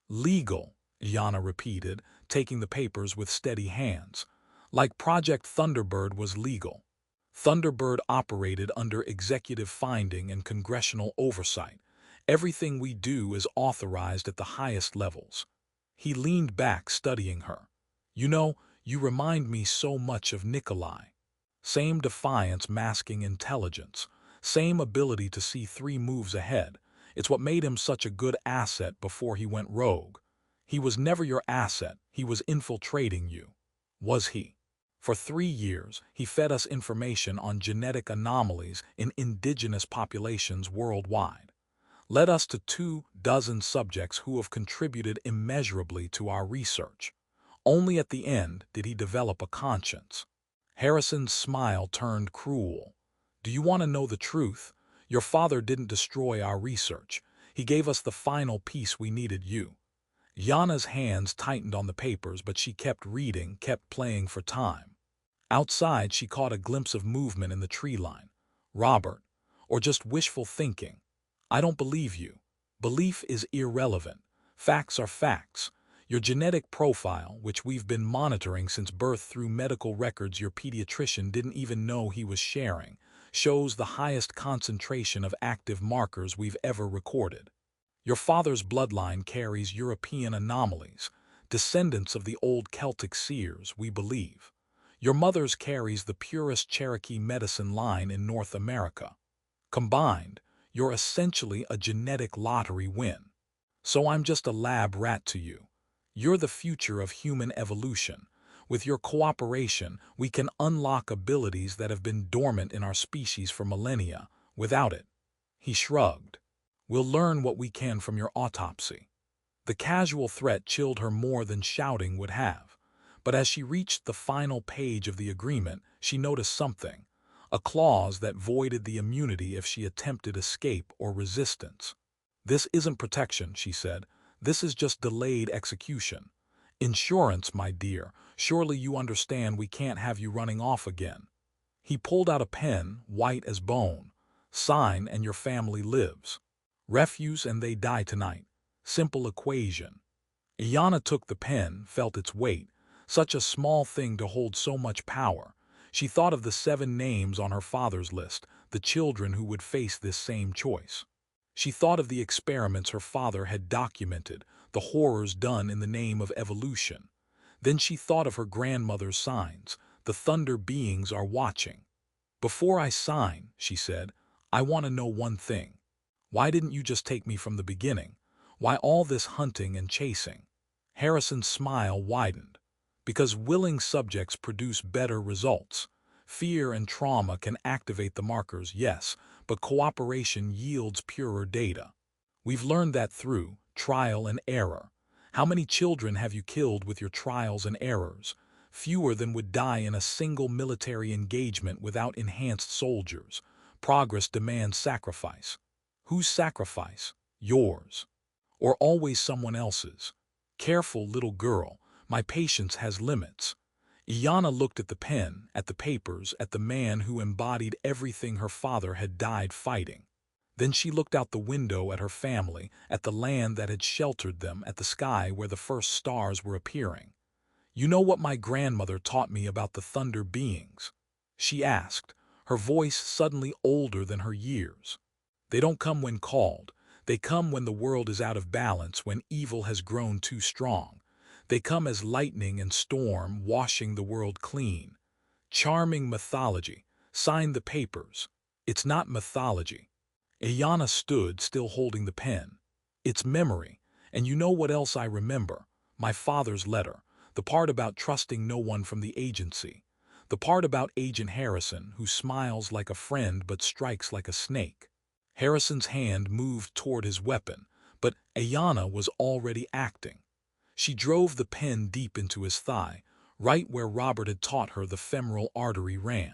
[SPEAKER 1] "Legal," Ayanna repeated, taking the papers with steady hands. "Like Project Thunderbird was legal. Thunderbird operated under executive finding and congressional oversight. Everything we do is authorized at the highest levels." He leaned back, studying her. "You know, you remind me so much of Nikolai. Same defiance masking intelligence. Same ability to see 3 moves ahead. It's what made him such a good asset before he went rogue." "He was never your asset. He was infiltrating you." "Was he?" For 3 years, he fed us information on genetic anomalies in indigenous populations worldwide. Led us to 24 subjects who have contributed immeasurably to our research. Only at the end did he develop a conscience. Harrison's smile turned cruel. Do you want to know the truth? Your father didn't destroy our research. He gave us the final piece we needed, you. Yana's hands tightened on the papers, but she kept reading, kept playing for time. Outside, she caught a glimpse of movement in the tree line. Robert, or just wishful thinking. I don't believe you. Belief is irrelevant. Facts are facts. Your genetic profile, which we've been monitoring since birth through medical records your pediatrician didn't even know he was sharing, shows the highest concentration of active markers we've ever recorded. Your father's bloodline carries European anomalies, descendants of the old Celtic seers, we believe. Your mother's carries the purest Cherokee medicine line in North America. Combined, you're essentially a genetic lottery win. So I'm just a lab rat to you. You're the future of human evolution. With your cooperation, we can unlock abilities that have been dormant in our species for millennia. Without it, he shrugged. We'll learn what we can from your autopsy. The casual threat chilled her more than shouting would have. But as she reached the final page of the agreement, she noticed something, a clause that voided the immunity if she attempted escape or resistance. This isn't protection, she said. This is just delayed execution. Insurance, my dear. Surely you understand we can't have you running off again. He pulled out a pen, white as bone. Sign and your family lives. Refuse and they die tonight. Simple equation. Iana took the pen, felt its weight. Such a small thing to hold so much power. She thought of the 7 names on her father's list, the children who would face this same choice. She thought of the experiments her father had documented, the horrors done in the name of evolution. Then she thought of her grandmother's signs. The thunder beings are watching. Before I sign, she said, I want to know one thing. Why didn't you just take me from the beginning? Why all this hunting and chasing? Harrison's smile widened. Because willing subjects produce better results. Fear and trauma can activate the markers, yes, but cooperation yields purer data. We've learned that through trial and error. How many children have you killed with your trials and errors? Fewer than would die in a single military engagement without enhanced soldiers. Progress demands sacrifice. Whose sacrifice? Yours. Or always someone else's? Careful, little girl. My patience has limits. Iana looked at the pen, at the papers, at the man who embodied everything her father had died fighting. Then she looked out the window at her family, at the land that had sheltered them, at the sky where the first stars were appearing. You know what my grandmother taught me about the thunder beings? She asked, her voice suddenly older than her years. They don't come when called. They come when the world is out of balance, when evil has grown too strong. They come as lightning and storm, washing the world clean. Charming mythology. Sign the papers. It's not mythology. Iana stood, still holding the pen. It's memory. And you know what else I remember? My father's letter. The part about trusting no one from the agency. The part about Agent Harrison, who smiles like a friend but strikes like a snake. Harrison's hand moved toward his weapon, but Iana was already acting. She drove the pen deep into his thigh, right where Robert had taught her the femoral artery ran.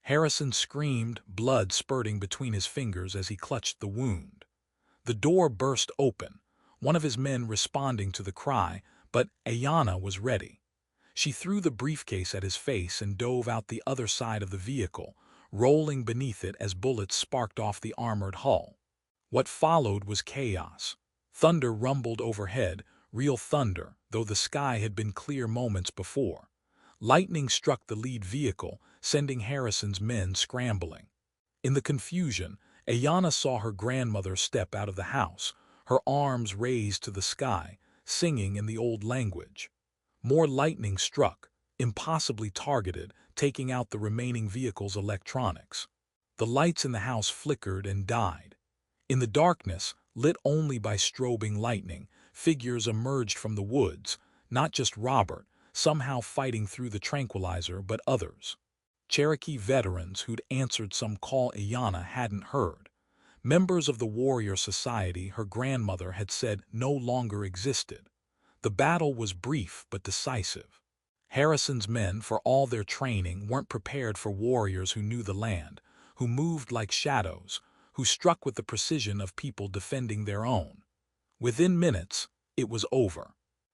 [SPEAKER 1] Harrison screamed, blood spurting between his fingers as he clutched the wound. The door burst open, one of his men responding to the cry, but Iana was ready. She threw the briefcase at his face and dove out the other side of the vehicle, rolling beneath it as bullets sparked off the armored hull. What followed was chaos. Thunder rumbled overhead, real thunder, though the sky had been clear moments before. Lightning struck the lead vehicle, sending Harrison's men scrambling. In the confusion, Iana saw her grandmother step out of the house, her arms raised to the sky, singing in the old language. More lightning struck, impossibly targeted, taking out the remaining vehicle's electronics. The lights in the house flickered and died. In the darkness, lit only by strobing lightning, figures emerged from the woods, not just Robert, somehow fighting through the tranquilizer, but others. Cherokee veterans who'd answered some call Ayanna hadn't heard. Members of the warrior society her grandmother had said no longer existed. The battle was brief but decisive. Harrison's men, for all their training, weren't prepared for warriors who knew the land, who moved like shadows, who struck with the precision of people defending their own. Within minutes, it was over.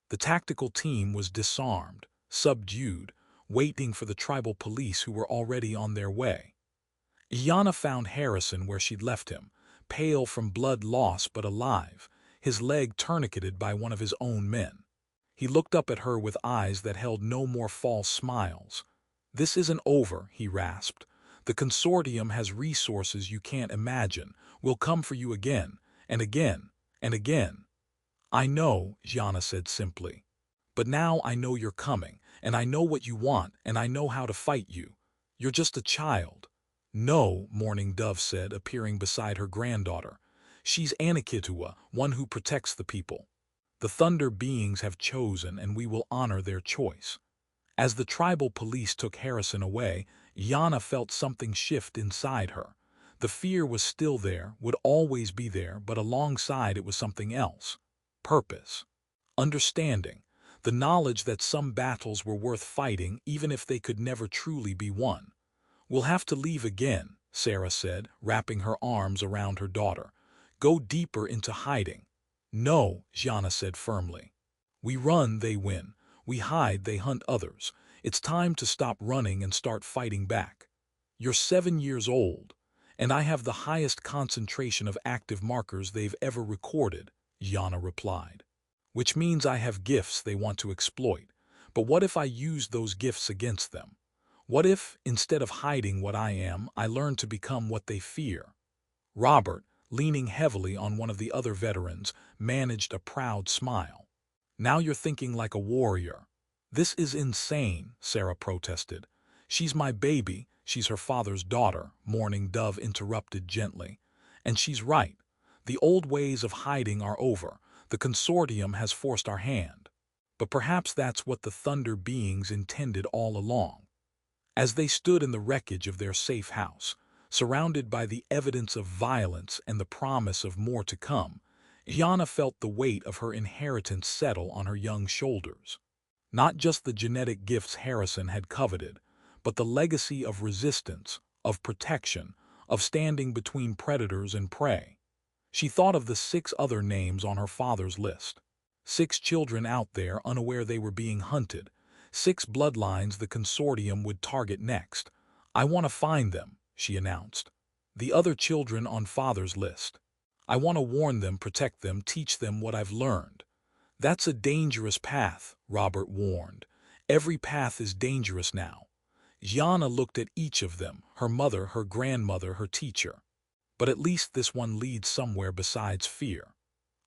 [SPEAKER 1] The tactical team was disarmed, subdued, waiting for the tribal police who were already on their way. Ayanna found Harrison where she'd left him, pale from blood loss but alive, his leg tourniqueted by one of his own men. He looked up at her with eyes that held no more false smiles. "This isn't over," he rasped. "The consortium has resources you can't imagine. We'll come for you again, and again, and again." "I know," Ayanna said simply. "But now I know you're coming, and I know what you want, and I know how to fight you. You're just a child." "No," Mourning Dove said, appearing beside her granddaughter. "She's Anikitua, one who protects the people. The Thunder beings have chosen, and we will honor their choice." As the tribal police took Harrison away, Ayanna felt something shift inside her. The fear was still there, would always be there, but alongside it was something else. Purpose. Understanding. The knowledge that some battles were worth fighting even if they could never truly be won. "We'll have to leave again," Sarah said, wrapping her arms around her daughter. "Go deeper into hiding." "No," Ayanna said firmly. "We run, they win. We hide, they hunt others. It's time to stop running and start fighting back." "You're 7 years old, and I have the highest concentration of active markers they've ever recorded," Ayanna replied. "Which means I have gifts they want to exploit. But what if I used those gifts against them? What if, instead of hiding what I am, I learned to become what they fear?" Robert, leaning heavily on one of the other veterans, managed a proud smile. "Now you're thinking like a warrior." "This is insane," Sarah protested. "She's my baby, she's her father's daughter," Mourning Dove interrupted gently. "And she's right. The old ways of hiding are over. The consortium has forced our hand. But perhaps that's what the Thunder beings intended all along." As they stood in the wreckage of their safe house, surrounded by the evidence of violence and the promise of more to come, Ayanna felt the weight of her inheritance settle on her young shoulders. Not just the genetic gifts Harrison had coveted, but the legacy of resistance, of protection, of standing between predators and prey. She thought of the 6 other names on her father's list. 6 children out there unaware they were being hunted. 6 bloodlines the consortium would target next. "I want to find them," she announced. "The other children on Father's list. I want to warn them, protect them, teach them what I've learned." "That's a dangerous path," Robert warned. "Every path is dangerous now." Ayanna looked at each of them, her mother, her grandmother, her teacher. "But at least this one leads somewhere besides fear."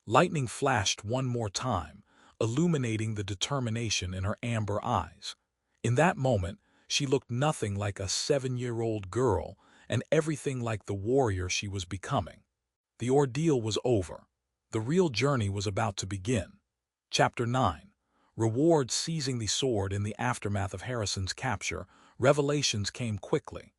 [SPEAKER 1] Lightning flashed one more time, illuminating the determination in her amber eyes. In that moment, she looked nothing like a 7-year-old girl and everything like the warrior she was becoming. The ordeal was over. The real journey was about to begin. Chapter 9. Reward. Seizing the sword. In the aftermath of Harrison's capture, revelations came quickly.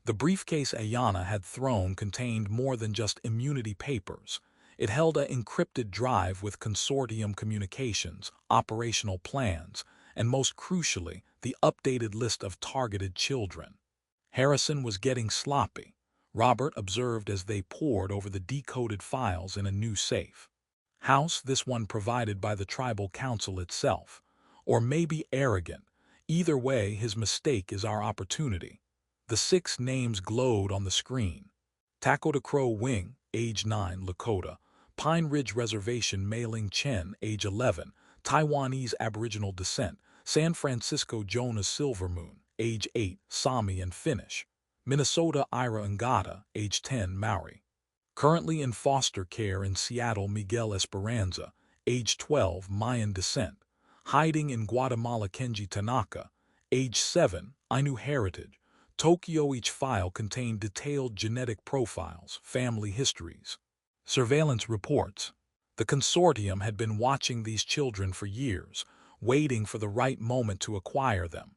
[SPEAKER 1] The briefcase Ayanna had thrown contained more than just immunity papers. It held an encrypted drive with consortium communications, operational plans, and most crucially, the updated list of targeted children. Harrison was getting sloppy, Robert observed as they pored over the decoded files in a new safe. House, this one provided by the tribal council itself. Or maybe arrogant. Either way, his mistake is our opportunity. The 6 names glowed on the screen. Takota Crow Wing, age 9, Lakota. Pine Ridge Reservation, Mailing Chen, age 11, Taiwanese Aboriginal descent. San Francisco Jonas Silvermoon, age 8, Sami and Finnish. Minnesota Ira Ngata, age 10, Maori. Currently in foster care in Seattle Miguel Esperanza, age 12, Mayan descent. Hiding in Guatemala Kenji Tanaka, age 7, Ainu heritage. Tokyo. Each file contained detailed genetic profiles, family histories. Surveillance reports. The consortium had been watching these children for years, waiting for the right moment to acquire them.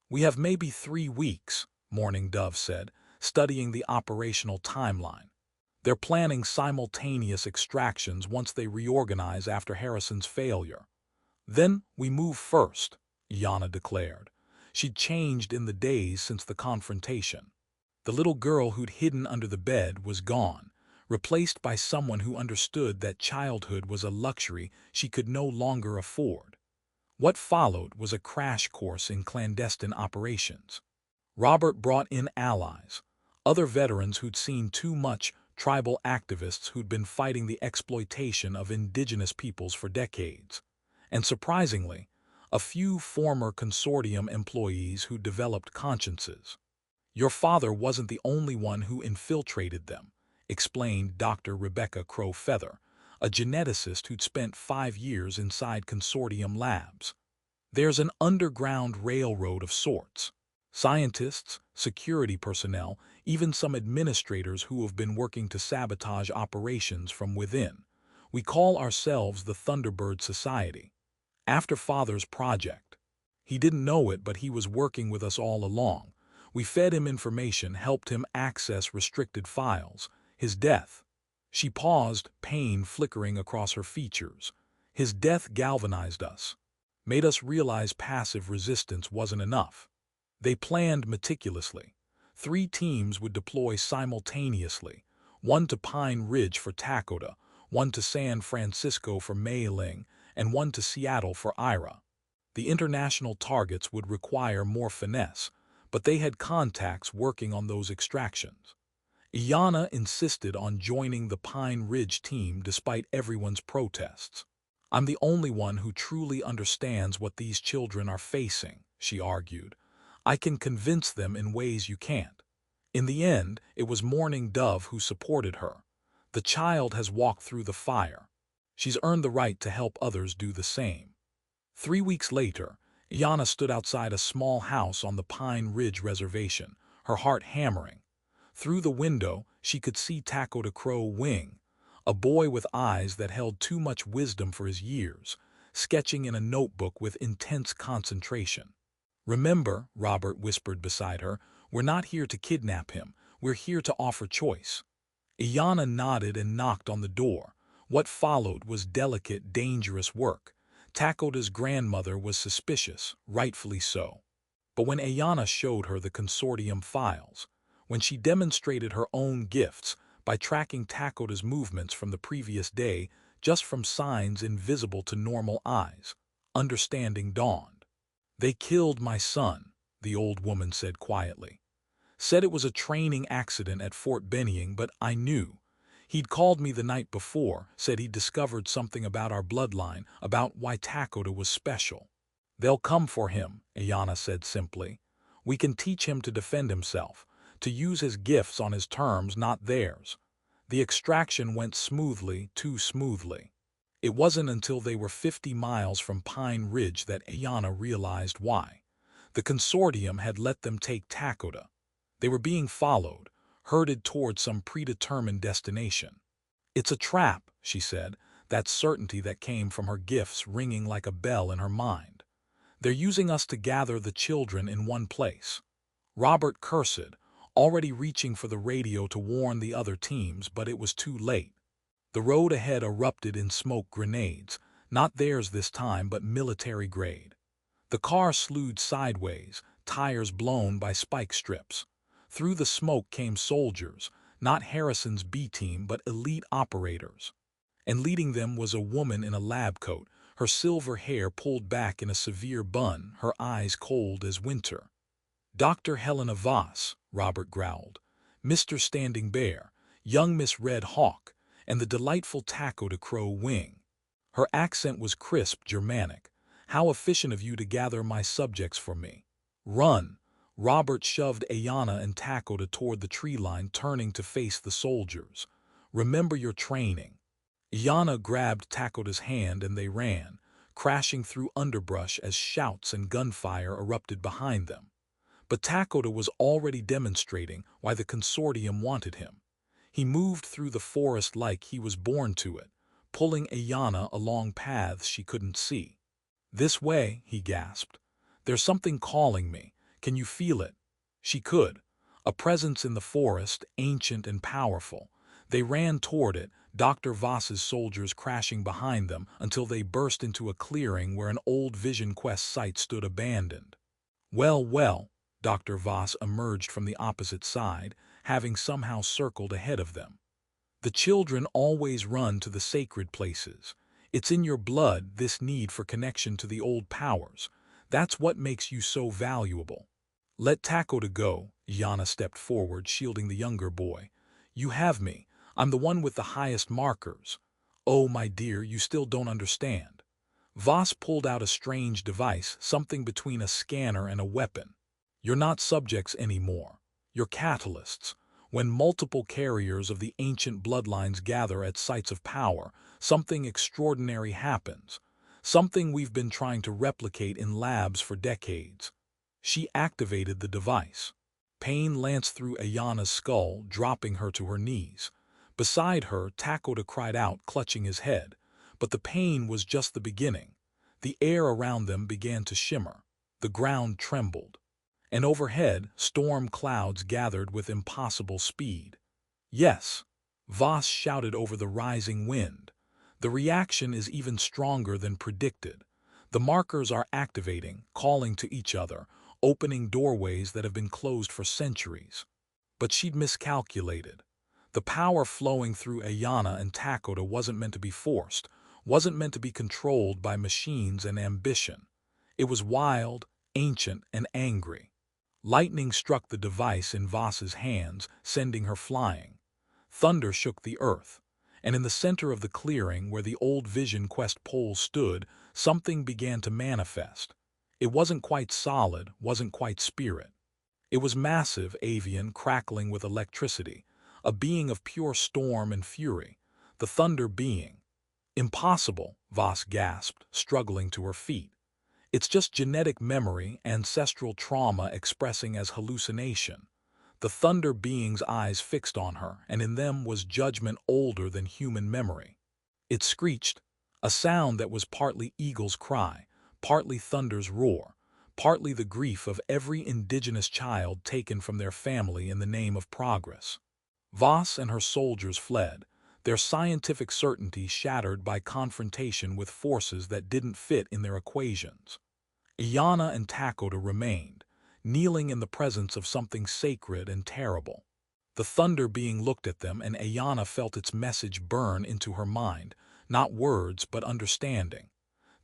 [SPEAKER 1] "We have maybe 3 weeks," Morning Dove said, studying the operational timeline. "They're planning simultaneous extractions once they reorganize after Harrison's failure." "Then we move first," Yana declared. She'd changed in the days since the confrontation. The little girl who'd hidden under the bed was gone, replaced by someone who understood that childhood was a luxury she could no longer afford. What followed was a crash course in clandestine operations. Robert brought in allies, other veterans who'd seen too much, tribal activists who'd been fighting the exploitation of indigenous peoples for decades, and surprisingly, a few former consortium employees who developed consciences. "Your father wasn't the only one who infiltrated them," explained Dr. Rebecca Crow-Feather, a geneticist who'd spent 5 years inside consortium labs. "There's an underground railroad of sorts. Scientists, security personnel, even some administrators who have been working to sabotage operations from within. We call ourselves the Thunderbird Society. After Father's project. He didn't know it, but he was working with us all along. We fed him information, helped him access restricted files. His death." She paused, pain flickering across her features. "His death galvanized us. Made us realize passive resistance wasn't enough." They planned meticulously. 3 teams would deploy simultaneously, one to Pine Ridge for Takoda, one to San Francisco for Mei Ling, and one to Seattle for Ira. The international targets would require more finesse, but they had contacts working on those extractions. Iana insisted on joining the Pine Ridge team despite everyone's protests. "I'm the only one who truly understands what these children are facing," she argued. "I can convince them in ways you can't." In the end, it was Morning Dove who supported her. "The child has walked through the fire. She's earned the right to help others do the same." 3 weeks later, Iana stood outside a small house on the Pine Ridge Reservation, her heart hammering. Through the window, she could see Takoda Crow Wing, a boy with eyes that held too much wisdom for his years, sketching in a notebook with intense concentration. "Remember," Robert whispered beside her, "we're not here to kidnap him. We're here to offer choice." Iana nodded and knocked on the door. What followed was delicate, dangerous work. Takoda's grandmother was suspicious, rightfully so. But when Iana showed her the consortium files, when she demonstrated her own gifts by tracking Takoda's movements from the previous day just from signs invisible to normal eyes, understanding dawned. "They killed my son," the old woman said quietly. "Said it was a training accident at Fort Benning, but I knew. He'd called me the night before, said he'd discovered something about our bloodline, about why Takoda was special." "They'll come for him," Iana said simply. "We can teach him to defend himself, to use his gifts on his terms, not theirs." The extraction went smoothly, too smoothly. It wasn't until they were 50 miles from Pine Ridge that Iana realized why. The consortium had let them take Takoda. They were being followed, herded toward some predetermined destination. "It's a trap," she said, that certainty that came from her gifts ringing like a bell in her mind. "They're using us to gather the children in one place." Robert cursed, already reaching for the radio to warn the other teams, but it was too late. The road ahead erupted in smoke grenades, not theirs this time, but military grade. The car slewed sideways, tires blown by spike strips. Through the smoke came soldiers, not Harrison's B-team, but elite operators. And leading them was a woman in a lab coat, her silver hair pulled back in a severe bun, her eyes cold as winter. "Dr. Helena Voss," Robert growled. "Mr. Standing Bear, young Miss Red Hawk, and the delightful Takoda Crow Wing." Her accent was crisp, Germanic. "How efficient of you to gather my subjects for me." "Run!" Robert shoved Ayana and Takoda toward the tree line, turning to face the soldiers. "Remember your training." Ayana grabbed Takoda's hand and they ran, crashing through underbrush as shouts and gunfire erupted behind them. But Takoda was already demonstrating why the consortium wanted him. He moved through the forest like he was born to it, pulling Ayana along paths she couldn't see. "This way," he gasped. "There's something calling me. Can you feel it?" She could. A presence in the forest, ancient and powerful. They ran toward it, Dr. Voss's soldiers crashing behind them until they burst into a clearing where an old Vision Quest site stood abandoned. Well, well, Dr. Voss emerged from the opposite side, having somehow circled ahead of them. "The children always run to the sacred places. It's in your blood, this need for connection to the old powers. That's what makes you so valuable." "Let Takoda go." Yana stepped forward, shielding the younger boy. "You have me. I'm the one with the highest markers." "Oh, my dear, you still don't understand." Voss pulled out a strange device, something between a scanner and a weapon. "You're not subjects anymore. You're catalysts. When multiple carriers of the ancient bloodlines gather at sites of power, something extraordinary happens. Something we've been trying to replicate in labs for decades." She activated the device. Pain lanced through Ayana's skull, dropping her to her knees. Beside her, Takoda cried out, clutching his head. But the pain was just the beginning. The air around them began to shimmer. The ground trembled. And overhead, storm clouds gathered with impossible speed. "Yes!" Voss shouted over the rising wind. "The reaction is even stronger than predicted. The markers are activating, calling to each other, opening doorways that have been closed for centuries." But she'd miscalculated. The power flowing through Ayana and Takoda wasn't meant to be forced, wasn't meant to be controlled by machines and ambition. It was wild, ancient, and angry. Lightning struck the device in Voss's hands, sending her flying. Thunder shook the earth, and in the center of the clearing where the old Vision Quest poles stood, something began to manifest. It wasn't quite solid, wasn't quite spirit. It was massive, avian, crackling with electricity, a being of pure storm and fury, the Thunder being. "Impossible," Voss gasped, struggling to her feet. "It's just genetic memory, ancestral trauma expressing as hallucination." The Thunder being's eyes fixed on her, and in them was judgment older than human memory. It screeched, a sound that was partly eagle's cry, partly thunder's roar, partly the grief of every indigenous child taken from their family in the name of progress. Voss and her soldiers fled, their scientific certainty shattered by confrontation with forces that didn't fit in their equations. Ayana and Takoda remained, kneeling in the presence of something sacred and terrible. The Thunder being looked at them, and Ayana felt its message burn into her mind, not words but understanding.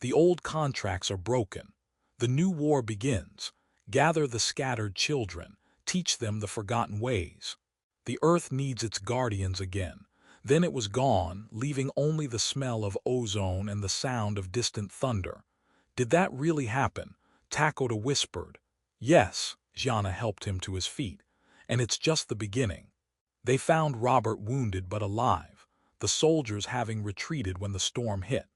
[SPEAKER 1] "The old contracts are broken. The new war begins. Gather the scattered children, teach them the forgotten ways." The earth needs its guardians again. Then it was gone, leaving only the smell of ozone and the sound of distant thunder. "Did that really happen?" Takoda whispered. "Yes," Jana helped him to his feet. "And it's just the beginning." They found Robert wounded but alive, the soldiers having retreated when the storm hit.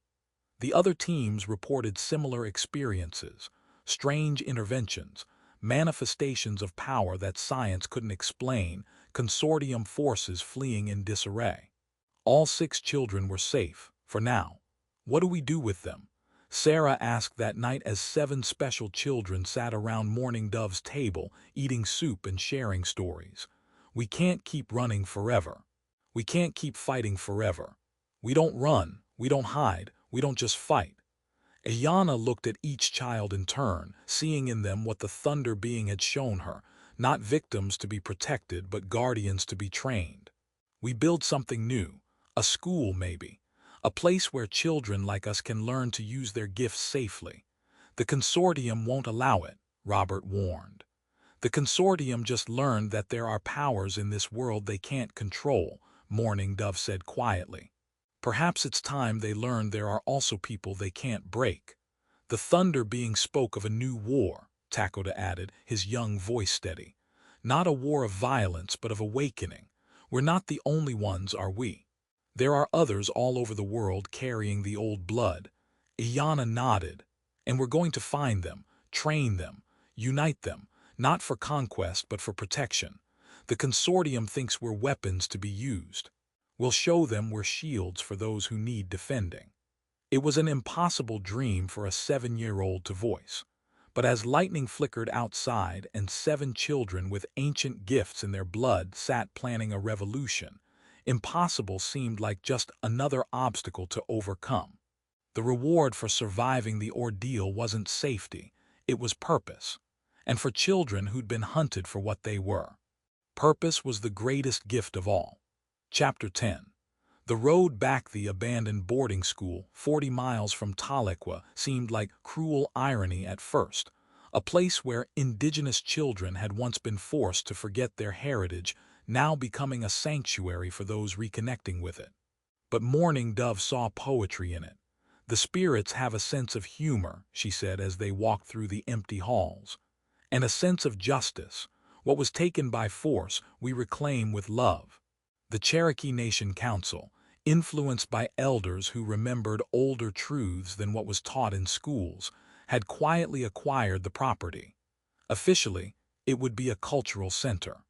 [SPEAKER 1] The other teams reported similar experiences, strange interventions, manifestations of power that science couldn't explain, consortium forces fleeing in disarray. All 6 children were safe, for now. "What do we do with them?" Sarah asked that night as 7 special children sat around Mourning Dove's table, eating soup and sharing stories. "We can't keep running forever. We can't keep fighting forever. We don't run, we don't hide, we don't just fight." Ayana looked at each child in turn, seeing in them what the Thunder being had shown her, not victims to be protected but guardians to be trained. "We build something new, a school maybe. A place where children like us can learn to use their gifts safely." "The consortium won't allow it," Robert warned. "The consortium just learned that there are powers in this world they can't control," Mourning Dove said quietly. "Perhaps it's time they learned there are also people they can't break." "The Thunder being spoke of a new war," Takoda added, his young voice steady. "Not a war of violence, but of awakening. We're not the only ones, are we? There are others all over the world carrying the old blood." Ayana nodded. "And we're going to find them, train them, unite them, not for conquest but for protection. The consortium thinks we're weapons to be used. We'll show them we're shields for those who need defending." It was an impossible dream for a 7-year-old to voice. But as lightning flickered outside and 7 children with ancient gifts in their blood sat planning a revolution, impossible seemed like just another obstacle to overcome. The reward for surviving the ordeal wasn't safety, it was purpose. And for children who'd been hunted for what they were, purpose was the greatest gift of all. Chapter 10. The road back the abandoned boarding school, 40 miles from Tahlequah, seemed like cruel irony at first, a place where indigenous children had once been forced to forget their heritage, now becoming a sanctuary for those reconnecting with it. But Mourning Dove saw poetry in it. The spirits have a sense of humor, she said as they walked through the empty halls, and a sense of justice. What was taken by force, we reclaim with love. The Cherokee Nation Council, influenced by elders who remembered older truths than what was taught in schools, had quietly acquired the property. Officially, it would be a cultural center.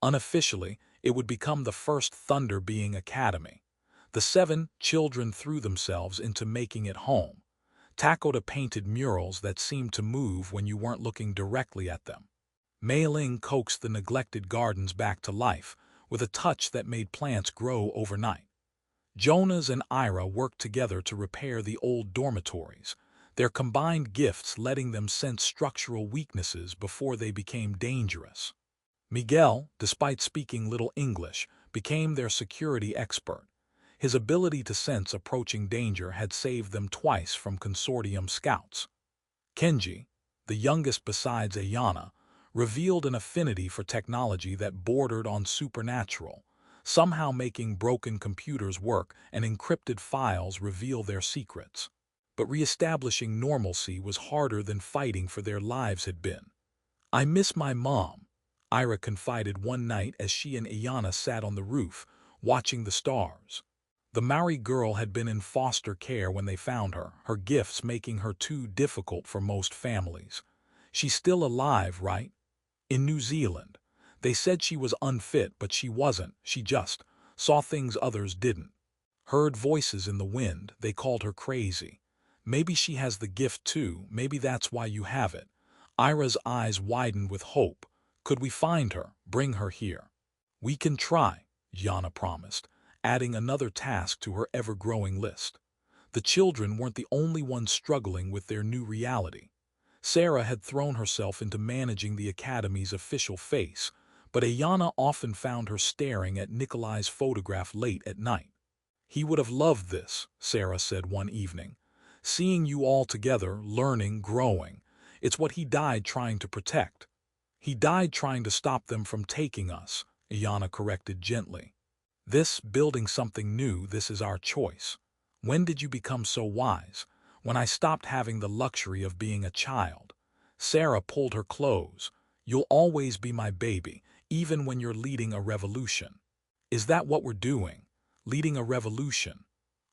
[SPEAKER 1] Unofficially, it would become the first Thunder Being Academy. The 7 children threw themselves into making it home. Takoda painted murals that seemed to move when you weren't looking directly at them. Mei Ling coaxed the neglected gardens back to life, with a touch that made plants grow overnight. Jonas and Ira worked together to repair the old dormitories, their combined gifts letting them sense structural weaknesses before they became dangerous. Miguel, despite speaking little English, became their security expert. His ability to sense approaching danger had saved them twice from consortium scouts. Kenji, the youngest besides Ayana, revealed an affinity for technology that bordered on supernatural, somehow making broken computers work and encrypted files reveal their secrets. But re-establishing normalcy was harder than fighting for their lives had been. "I miss my mom," Ira confided one night as she and Ayana sat on the roof, watching the stars. The Maori girl had been in foster care when they found her, her gifts making her too difficult for most families. "She's still alive, right?" "In New Zealand. They said she was unfit, but she wasn't. She just saw things others didn't. Heard voices in the wind, they called her crazy. Maybe she has the gift too, maybe that's why you have it." Ira's eyes widened with hope. "Could we find her, bring her here?" "We can try," Yana promised, adding another task to her ever-growing list. The children weren't the only ones struggling with their new reality. Sarah had thrown herself into managing the Academy's official face, but Ayana often found her staring at Nikolai's photograph late at night. "He would have loved this," Sarah said one evening. "Seeing you all together, learning, growing. It's what he died trying to protect." "He died trying to stop them from taking us," Ayana corrected gently. "This, building something new, this is our choice. When did you become so wise?" "When I stopped having the luxury of being a child." Sarah pulled her close. "You'll always be my baby, even when you're leading a revolution." "Is that what we're doing? Leading a revolution?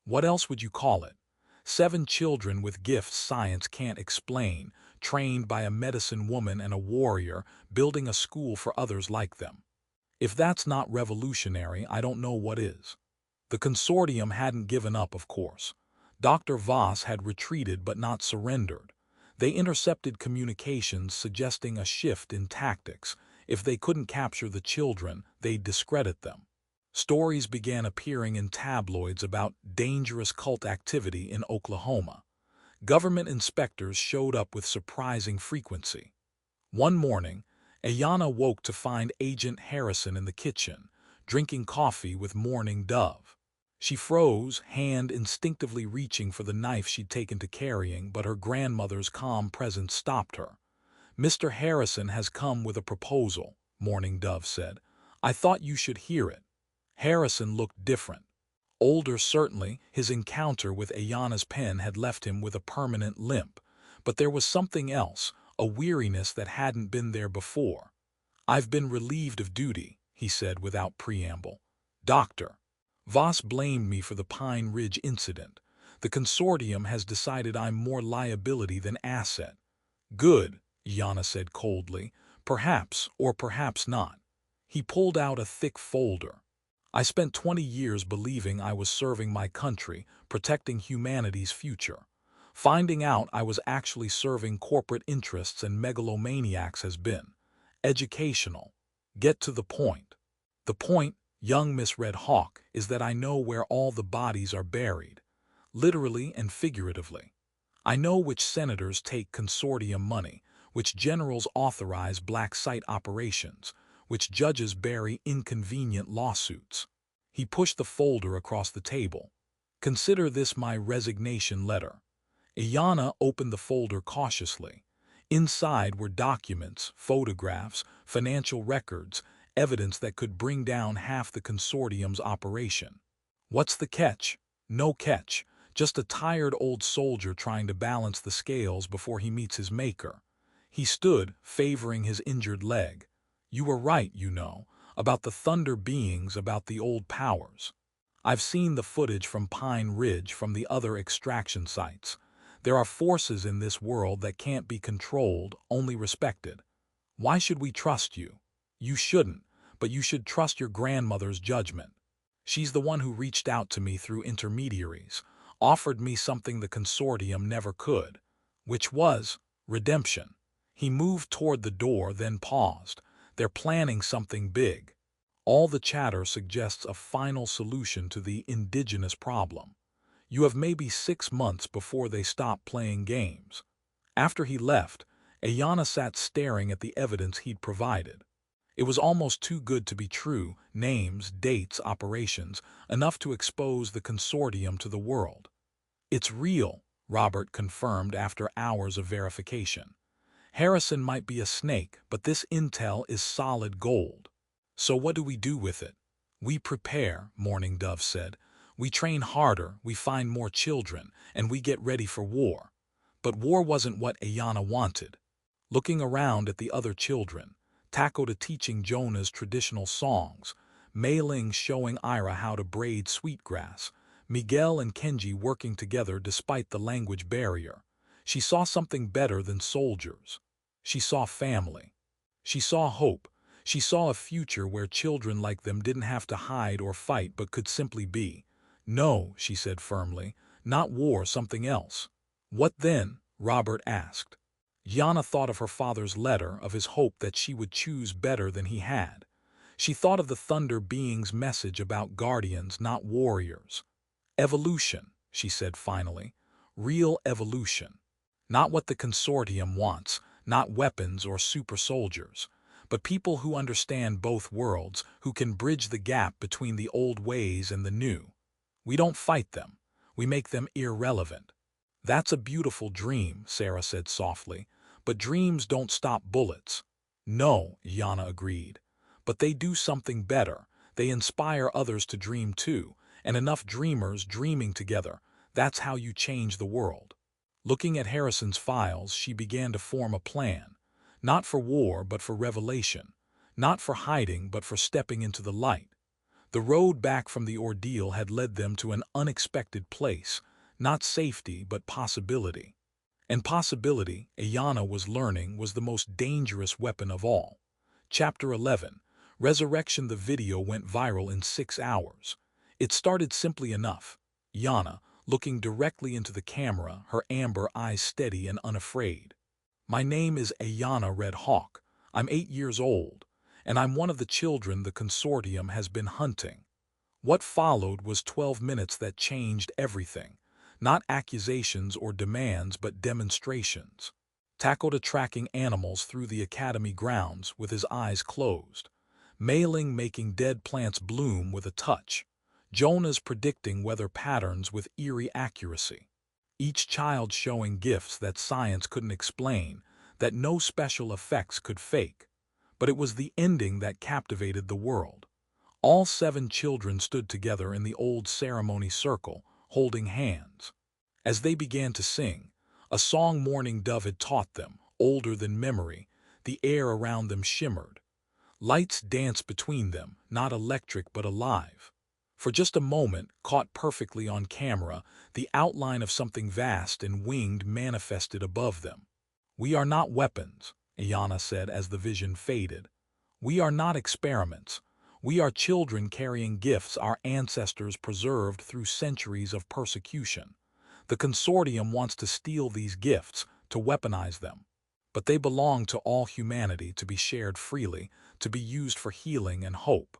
[SPEAKER 1] What else would you call it? 7 children with gifts science can't explain, trained by a medicine woman and a warrior, building a school for others like them. If that's not revolutionary, I don't know what is." The consortium hadn't given up, of course. Dr. Voss had retreated but not surrendered. They intercepted communications suggesting a shift in tactics. If they couldn't capture the children, they'd discredit them. Stories began appearing in tabloids about dangerous cult activity in Oklahoma. Government inspectors showed up with surprising frequency. One morning, Ayana woke to find Agent Harrison in the kitchen, drinking coffee with Mourning Dove. She froze, hand instinctively reaching for the knife she'd taken to carrying, but her grandmother's calm presence stopped her. "Mr. Harrison has come with a proposal," Mourning Dove said. "I thought you should hear it." Harrison looked different. Older certainly, his encounter with Ayana's pen had left him with a permanent limp. But there was something else, a weariness that hadn't been there before. "I've been relieved of duty," he said without preamble. "Doctor Voss blamed me for the Pine Ridge incident. The consortium has decided I'm more liability than asset." "Good," Yana said coldly. "Perhaps, or perhaps not." He pulled out a thick folder. I spent 20 years believing I was serving my country, protecting humanity's future. Finding out I was actually serving corporate interests and megalomaniacs has been educational. Get to the point. The point, young Miss Red Hawk, is that I know where all the bodies are buried, literally and figuratively. I know which senators take consortium money, which generals authorize black site operations, which judges bury inconvenient lawsuits. He pushed the folder across the table. Consider this my resignation letter. Ayanna opened the folder cautiously. Inside were documents, photographs, financial records, evidence that could bring down half the consortium's operation. What's the catch? No catch. Just a tired old soldier trying to balance the scales before he meets his maker. He stood, favoring his injured leg. You were right, you know, about the thunder beings, about the old powers. I've seen the footage from Pine Ridge, from the other extraction sites. There are forces in this world that can't be controlled, only respected. Why should we trust you? You shouldn't, but you should trust your grandmother's judgment. She's the one who reached out to me through intermediaries, offered me something the consortium never could, which was redemption. He moved toward the door, then paused. They're planning something big. All the chatter suggests a final solution to the indigenous problem. You have maybe 6 months before they stop playing games. After he left, Ayanna sat staring at the evidence he'd provided. It was almost too good to be true, names, dates, operations, enough to expose the consortium to the world. It's real, Robert confirmed after hours of verification. Harrison might be a snake, but this intel is solid gold. So what do we do with it? We prepare, Morning Dove said. We train harder, we find more children, and we get ready for war. But war wasn't what Ayanna wanted. Looking around at the other children, Takoda teaching Jonah's traditional songs, Mei Ling showing Ira how to braid sweetgrass, Miguel and Kenji working together despite the language barrier. She saw something better than soldiers. She saw family. She saw hope. She saw a future where children like them didn't have to hide or fight but could simply be. No, she said firmly, not war, something else. What then? Robert asked. Yana thought of her father's letter, of his hope that she would choose better than he had. She thought of the Thunder Being's message about guardians, not warriors. Evolution, she said finally. Real evolution. Not what the consortium wants, not weapons or super soldiers, but people who understand both worlds, who can bridge the gap between the old ways and the new. We don't fight them. We make them irrelevant. That's a beautiful dream, Sarah said softly, but dreams don't stop bullets. No, Yana agreed. But they do something better. They inspire others to dream too, and enough dreamers dreaming together. That's how you change the world. Looking at Harrison's files, she began to form a plan. Not for war, but for revelation. Not for hiding, but for stepping into the light. The road back from the ordeal had led them to an unexpected place. Not safety, but possibility. And possibility, Ayanna was learning, was the most dangerous weapon of all. Chapter 11. Resurrection. The video went viral in 6 hours. It started simply enough. Yana, looking directly into the camera, her amber eyes steady and unafraid. My name is Ayanna Red Hawk. I'm 8 years old, and I'm one of the children the consortium has been hunting. What followed was 12 minutes that changed everything. Not accusations or demands, but demonstrations. Takoda tracking animals through the academy grounds with his eyes closed. Mei Ling making dead plants bloom with a touch. Jonah's predicting weather patterns with eerie accuracy. Each child showing gifts that science couldn't explain, that no special effects could fake. But it was the ending that captivated the world. All 7 children stood together in the old ceremony circle, holding hands. As they began to sing, a song Morning Dove had taught them, older than memory, the air around them shimmered. Lights danced between them, not electric but alive. For just a moment, caught perfectly on camera, the outline of something vast and winged manifested above them. We are not weapons, Ayanna said as the vision faded. We are not experiments. We are children carrying gifts our ancestors preserved through centuries of persecution. The consortium wants to steal these gifts, to weaponize them. But they belong to all humanity, to be shared freely, to be used for healing and hope.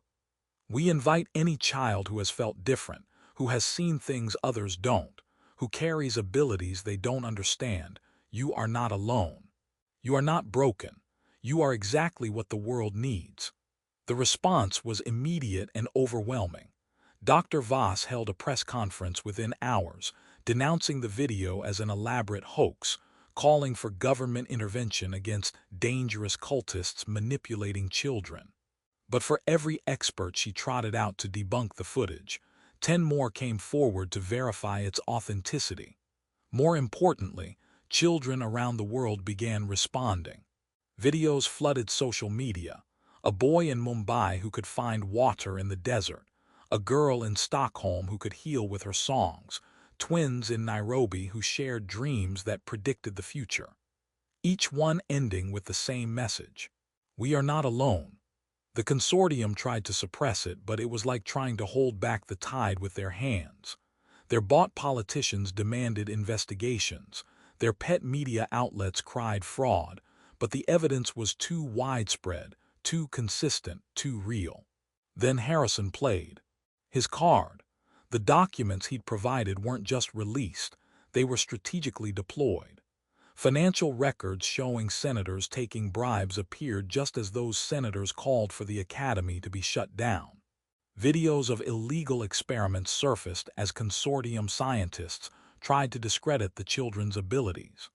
[SPEAKER 1] We invite any child who has felt different, who has seen things others don't, who carries abilities they don't understand. You are not alone. You are not broken. You are exactly what the world needs. The response was immediate and overwhelming. Dr. Voss held a press conference within hours, denouncing the video as an elaborate hoax, calling for government intervention against dangerous cultists manipulating children. But for every expert she trotted out to debunk the footage, 10 more came forward to verify its authenticity. More importantly, children around the world began responding. Videos flooded social media. A boy in Mumbai who could find water in the desert, a girl in Stockholm who could heal with her songs, twins in Nairobi who shared dreams that predicted the future. Each one ending with the same message: we are not alone. The consortium tried to suppress it, but it was like trying to hold back the tide with their hands. Their bought politicians demanded investigations. Their pet media outlets cried fraud, but the evidence was too widespread, too consistent, too real. Then Harrison played his card. The documents he'd provided weren't just released, they were strategically deployed. Financial records showing senators taking bribes appeared just as those senators called for the academy to be shut down. Videos of illegal experiments surfaced as consortium scientists tried to discredit the children's abilities.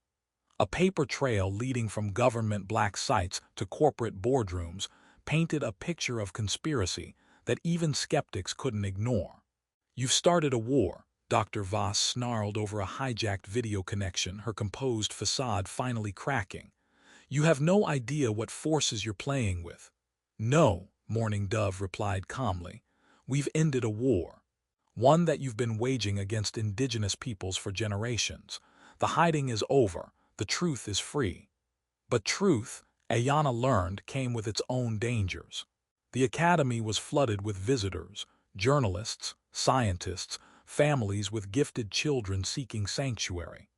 [SPEAKER 1] A paper trail leading from government black sites to corporate boardrooms painted a picture of conspiracy that even skeptics couldn't ignore. "You've started a war," Dr. Voss snarled over a hijacked video connection, her composed facade finally cracking. "You have no idea what forces you're playing with." "No," Morning Dove replied calmly. "We've ended a war. One that you've been waging against indigenous peoples for generations. The hiding is over. The truth is free." But truth, Ayanna learned, came with its own dangers. The academy was flooded with visitors, journalists, scientists, families with gifted children seeking sanctuary.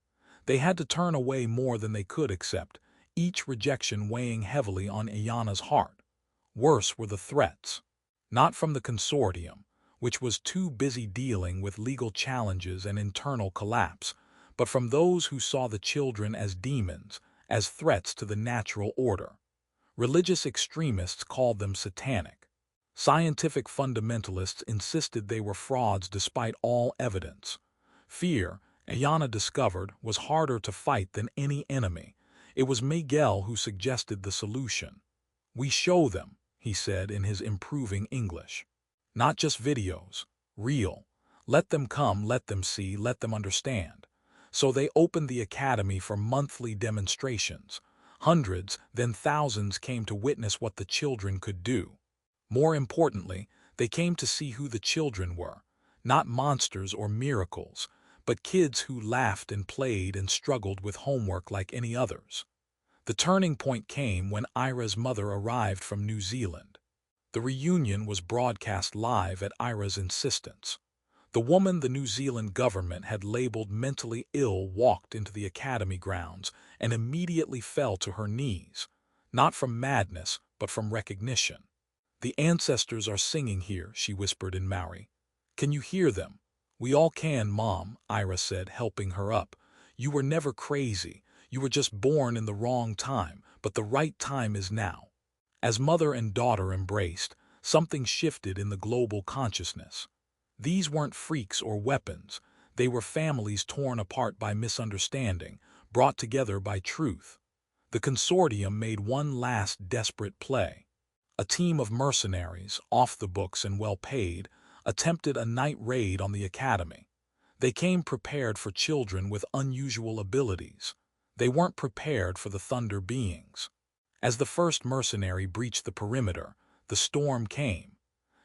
[SPEAKER 1] They had to turn away more than they could accept, each rejection weighing heavily on Ayanna's heart. Worse were the threats. Not from the consortium, which was too busy dealing with legal challenges and internal collapse, but from those who saw the children as demons, as threats to the natural order. Religious extremists called them satanic. Scientific fundamentalists insisted they were frauds despite all evidence. Fear, Ayanna discovered, was harder to fight than any enemy. It was Miguel who suggested the solution. "We show them," he said in his improving English. "Not just videos. Real. Let them come, let them see, let them understand." So they opened the academy for monthly demonstrations. Hundreds, then thousands came to witness what the children could do. More importantly, they came to see who the children were, not monsters or miracles, but kids who laughed and played and struggled with homework like any others. The turning point came when Ira's mother arrived from New Zealand. The reunion was broadcast live at Ira's insistence. The woman the New Zealand government had labeled mentally ill walked into the academy grounds and immediately fell to her knees, not from madness, but from recognition. "The ancestors are singing here," she whispered in Maori. "Can you hear them?" "We all can, Mom," Ira said, helping her up. "You were never crazy. You were just born in the wrong time, but the right time is now." As mother and daughter embraced, something shifted in the global consciousness. These weren't freaks or weapons. They were families torn apart by misunderstanding, brought together by truth. The consortium made one last desperate play. A team of mercenaries, off the books and well paid, attempted a night raid on the academy. They came prepared for children with unusual abilities. They weren't prepared for the thunder beings. As the first mercenary breached the perimeter, the storm came.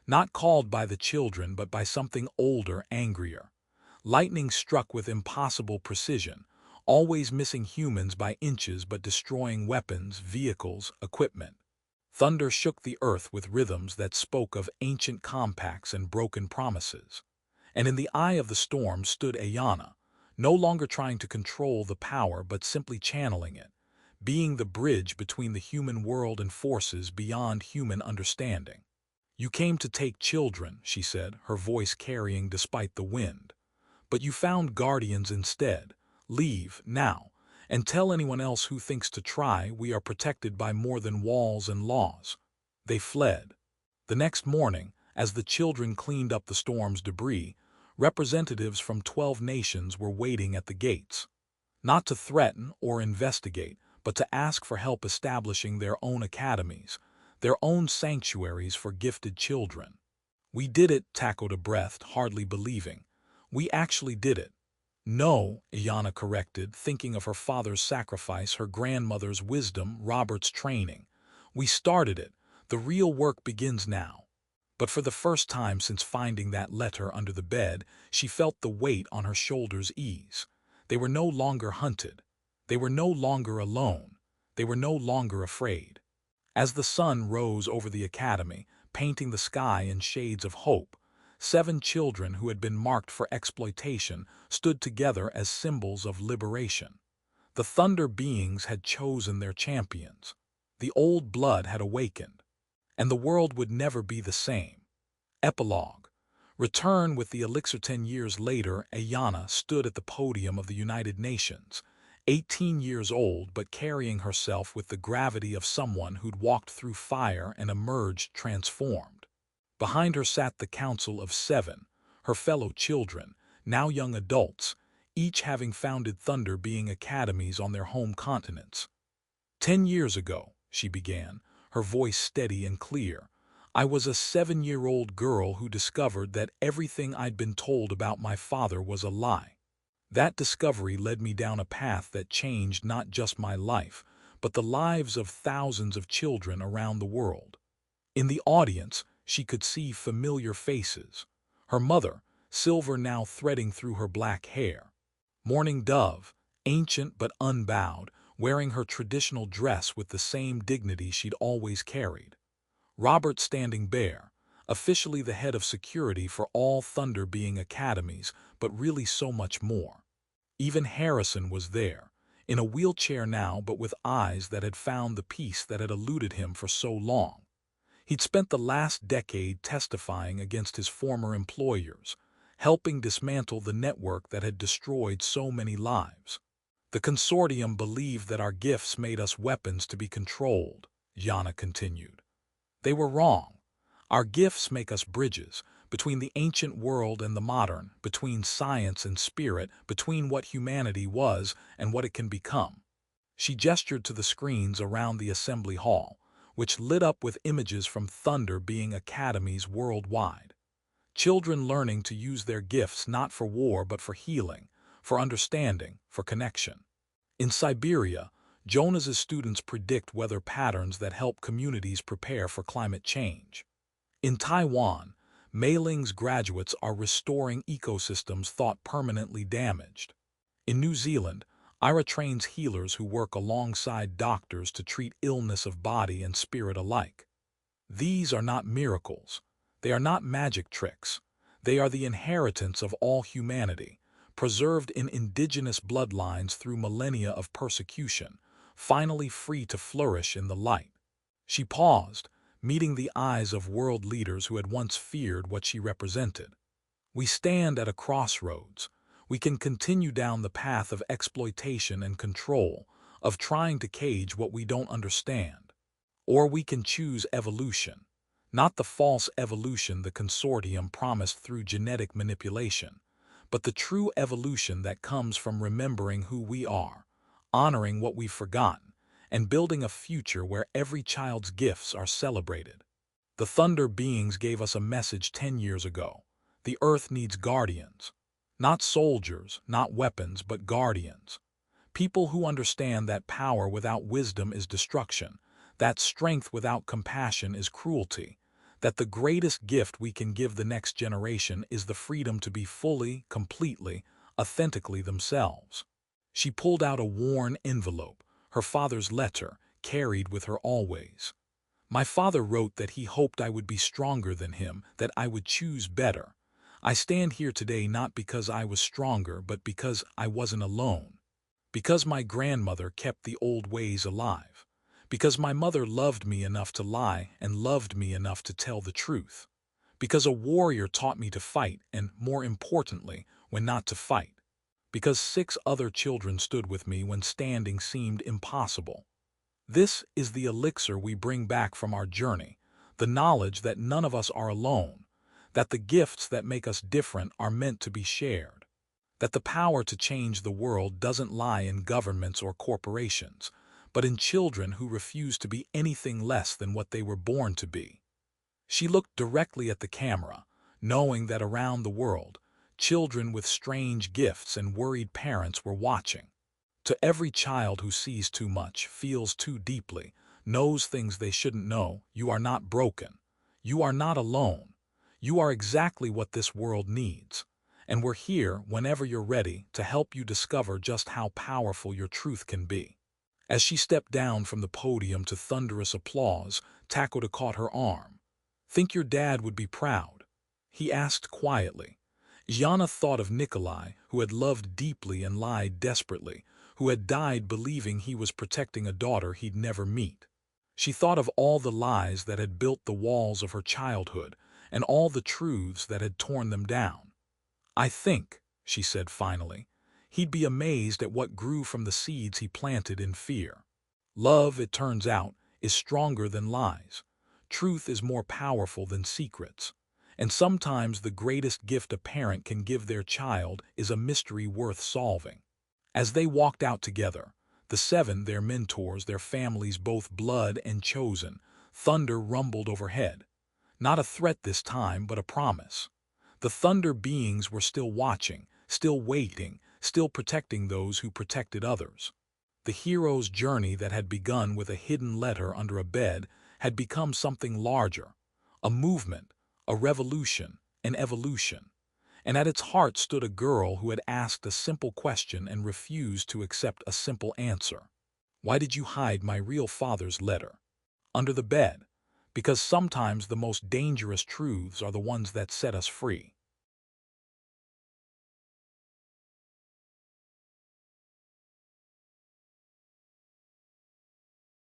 [SPEAKER 1] Not called by the children, but by something older, angrier. Lightning struck with impossible precision, always missing humans by inches but destroying weapons, vehicles, equipment. Thunder shook the earth with rhythms that spoke of ancient compacts and broken promises. And in the eye of the storm stood Ayana, no longer trying to control the power but simply channeling it, being the bridge between the human world and forces beyond human understanding. "You came to take children," she said, her voice carrying despite the wind. "But you found guardians instead. Leave, now, and tell anyone else who thinks to try we are protected by more than walls and laws." They fled. The next morning, as the children cleaned up the storm's debris, representatives from 12 nations were waiting at the gates. Not to threaten or investigate, but to ask for help establishing their own academies, their own sanctuaries for gifted children. "We did it," Takoda breathed, hardly believing. "We actually did it." "No," Ayana corrected, thinking of her father's sacrifice, her grandmother's wisdom, Robert's training. "We started it. The real work begins now." But for the first time since finding that letter under the bed, she felt the weight on her shoulders ease. They were no longer hunted. They were no longer alone. They were no longer afraid. As the sun rose over the academy, painting the sky in shades of hope, 7 children who had been marked for exploitation stood together as symbols of liberation. The Thunder beings had chosen their champions. The old blood had awakened, and the world would never be the same. Epilogue. Return with the elixir. 10 years later, Ayana stood at the podium of the United Nations, 18 years old but carrying herself with the gravity of someone who'd walked through fire and emerged transformed. Behind her sat the Council of 7, her fellow children, now young adults, each having founded Thunder being academies on their home continents. "10 years ago," she began, her voice steady and clear, "I was a 7-year-old girl who discovered that everything I'd been told about my father was a lie. That discovery led me down a path that changed not just my life, but the lives of thousands of children around the world." In the audience, she could see familiar faces. Her mother, silver now threading through her black hair. Mourning Dove, ancient but unbowed, wearing her traditional dress with the same dignity she'd always carried. Robert standing bare, officially the head of security for all Thunder being academies, but really so much more. Even Harrison was there, in a wheelchair now but with eyes that had found the peace that had eluded him for so long. He'd spent the last decade testifying against his former employers, helping dismantle the network that had destroyed so many lives. "The consortium believed that our gifts made us weapons to be controlled," Yana continued. "They were wrong. Our gifts make us bridges, between the ancient world and the modern, between science and spirit, between what humanity was and what it can become." She gestured to the screens around the assembly hall, which lit up with images from Thunder being academies worldwide. Children learning to use their gifts not for war but for healing, for understanding, for connection. In Siberia, Jonas's students predict weather patterns that help communities prepare for climate change. In Taiwan, Meiling's graduates are restoring ecosystems thought permanently damaged. In New Zealand, Ira trains healers who work alongside doctors to treat illness of body and spirit alike. These are not miracles. They are not magic tricks. They are the inheritance of all humanity, preserved in indigenous bloodlines through millennia of persecution, finally free to flourish in the light. She paused, meeting the eyes of world leaders who had once feared what she represented. "We stand at a crossroads. We can continue down the path of exploitation and control, of trying to cage what we don't understand. Or we can choose evolution. Not the false evolution the consortium promised through genetic manipulation, but the true evolution that comes from remembering who we are, honoring what we've forgotten, and building a future where every child's gifts are celebrated." The Thunder beings gave us a message 10 years ago. The Earth needs guardians. Not soldiers, not weapons, but guardians. People who understand that power without wisdom is destruction, that strength without compassion is cruelty, that the greatest gift we can give the next generation is the freedom to be fully, completely, authentically themselves. She pulled out a worn envelope, her father's letter, carried with her always. My father wrote that he hoped I would be stronger than him, that I would choose better. I stand here today not because I was stronger, but because I wasn't alone. Because my grandmother kept the old ways alive. Because my mother loved me enough to lie and loved me enough to tell the truth. Because a warrior taught me to fight and, more importantly, when not to fight. Because 6 other children stood with me when standing seemed impossible. This is the elixir we bring back from our journey, the knowledge that none of us are alone, that the gifts that make us different are meant to be shared, that the power to change the world doesn't lie in governments or corporations, but in children who refuse to be anything less than what they were born to be. She looked directly at the camera, knowing that around the world, children with strange gifts and worried parents were watching. To every child who sees too much, feels too deeply, knows things they shouldn't know, you are not broken. You are not alone. You are exactly what this world needs. And we're here, whenever you're ready, to help you discover just how powerful your truth can be. As she stepped down from the podium to thunderous applause, Takoda caught her arm. "Think your dad would be proud?" he asked quietly. Jana thought of Nikolai, who had loved deeply and lied desperately, who had died believing he was protecting a daughter he'd never meet. She thought of all the lies that had built the walls of her childhood, and all the truths that had torn them down. "I think," she said finally, "he'd be amazed at what grew from the seeds he planted in fear. Love, it turns out, is stronger than lies. Truth is more powerful than secrets. And sometimes the greatest gift a parent can give their child is a mystery worth solving." As they walked out together, the 7, their mentors, their families, both blood and chosen, thunder rumbled overhead. Not a threat this time, but a promise. The thunder beings were still watching, still waiting, still protecting those who protected others. The hero's journey that had begun with a hidden letter under a bed had become something larger, a movement, a revolution, an evolution. And at its heart stood a girl who had asked a simple question and refused to accept a simple answer. "Why did you hide my real father's letter?" "Under the bed. Because sometimes the most dangerous truths are the ones that set us free."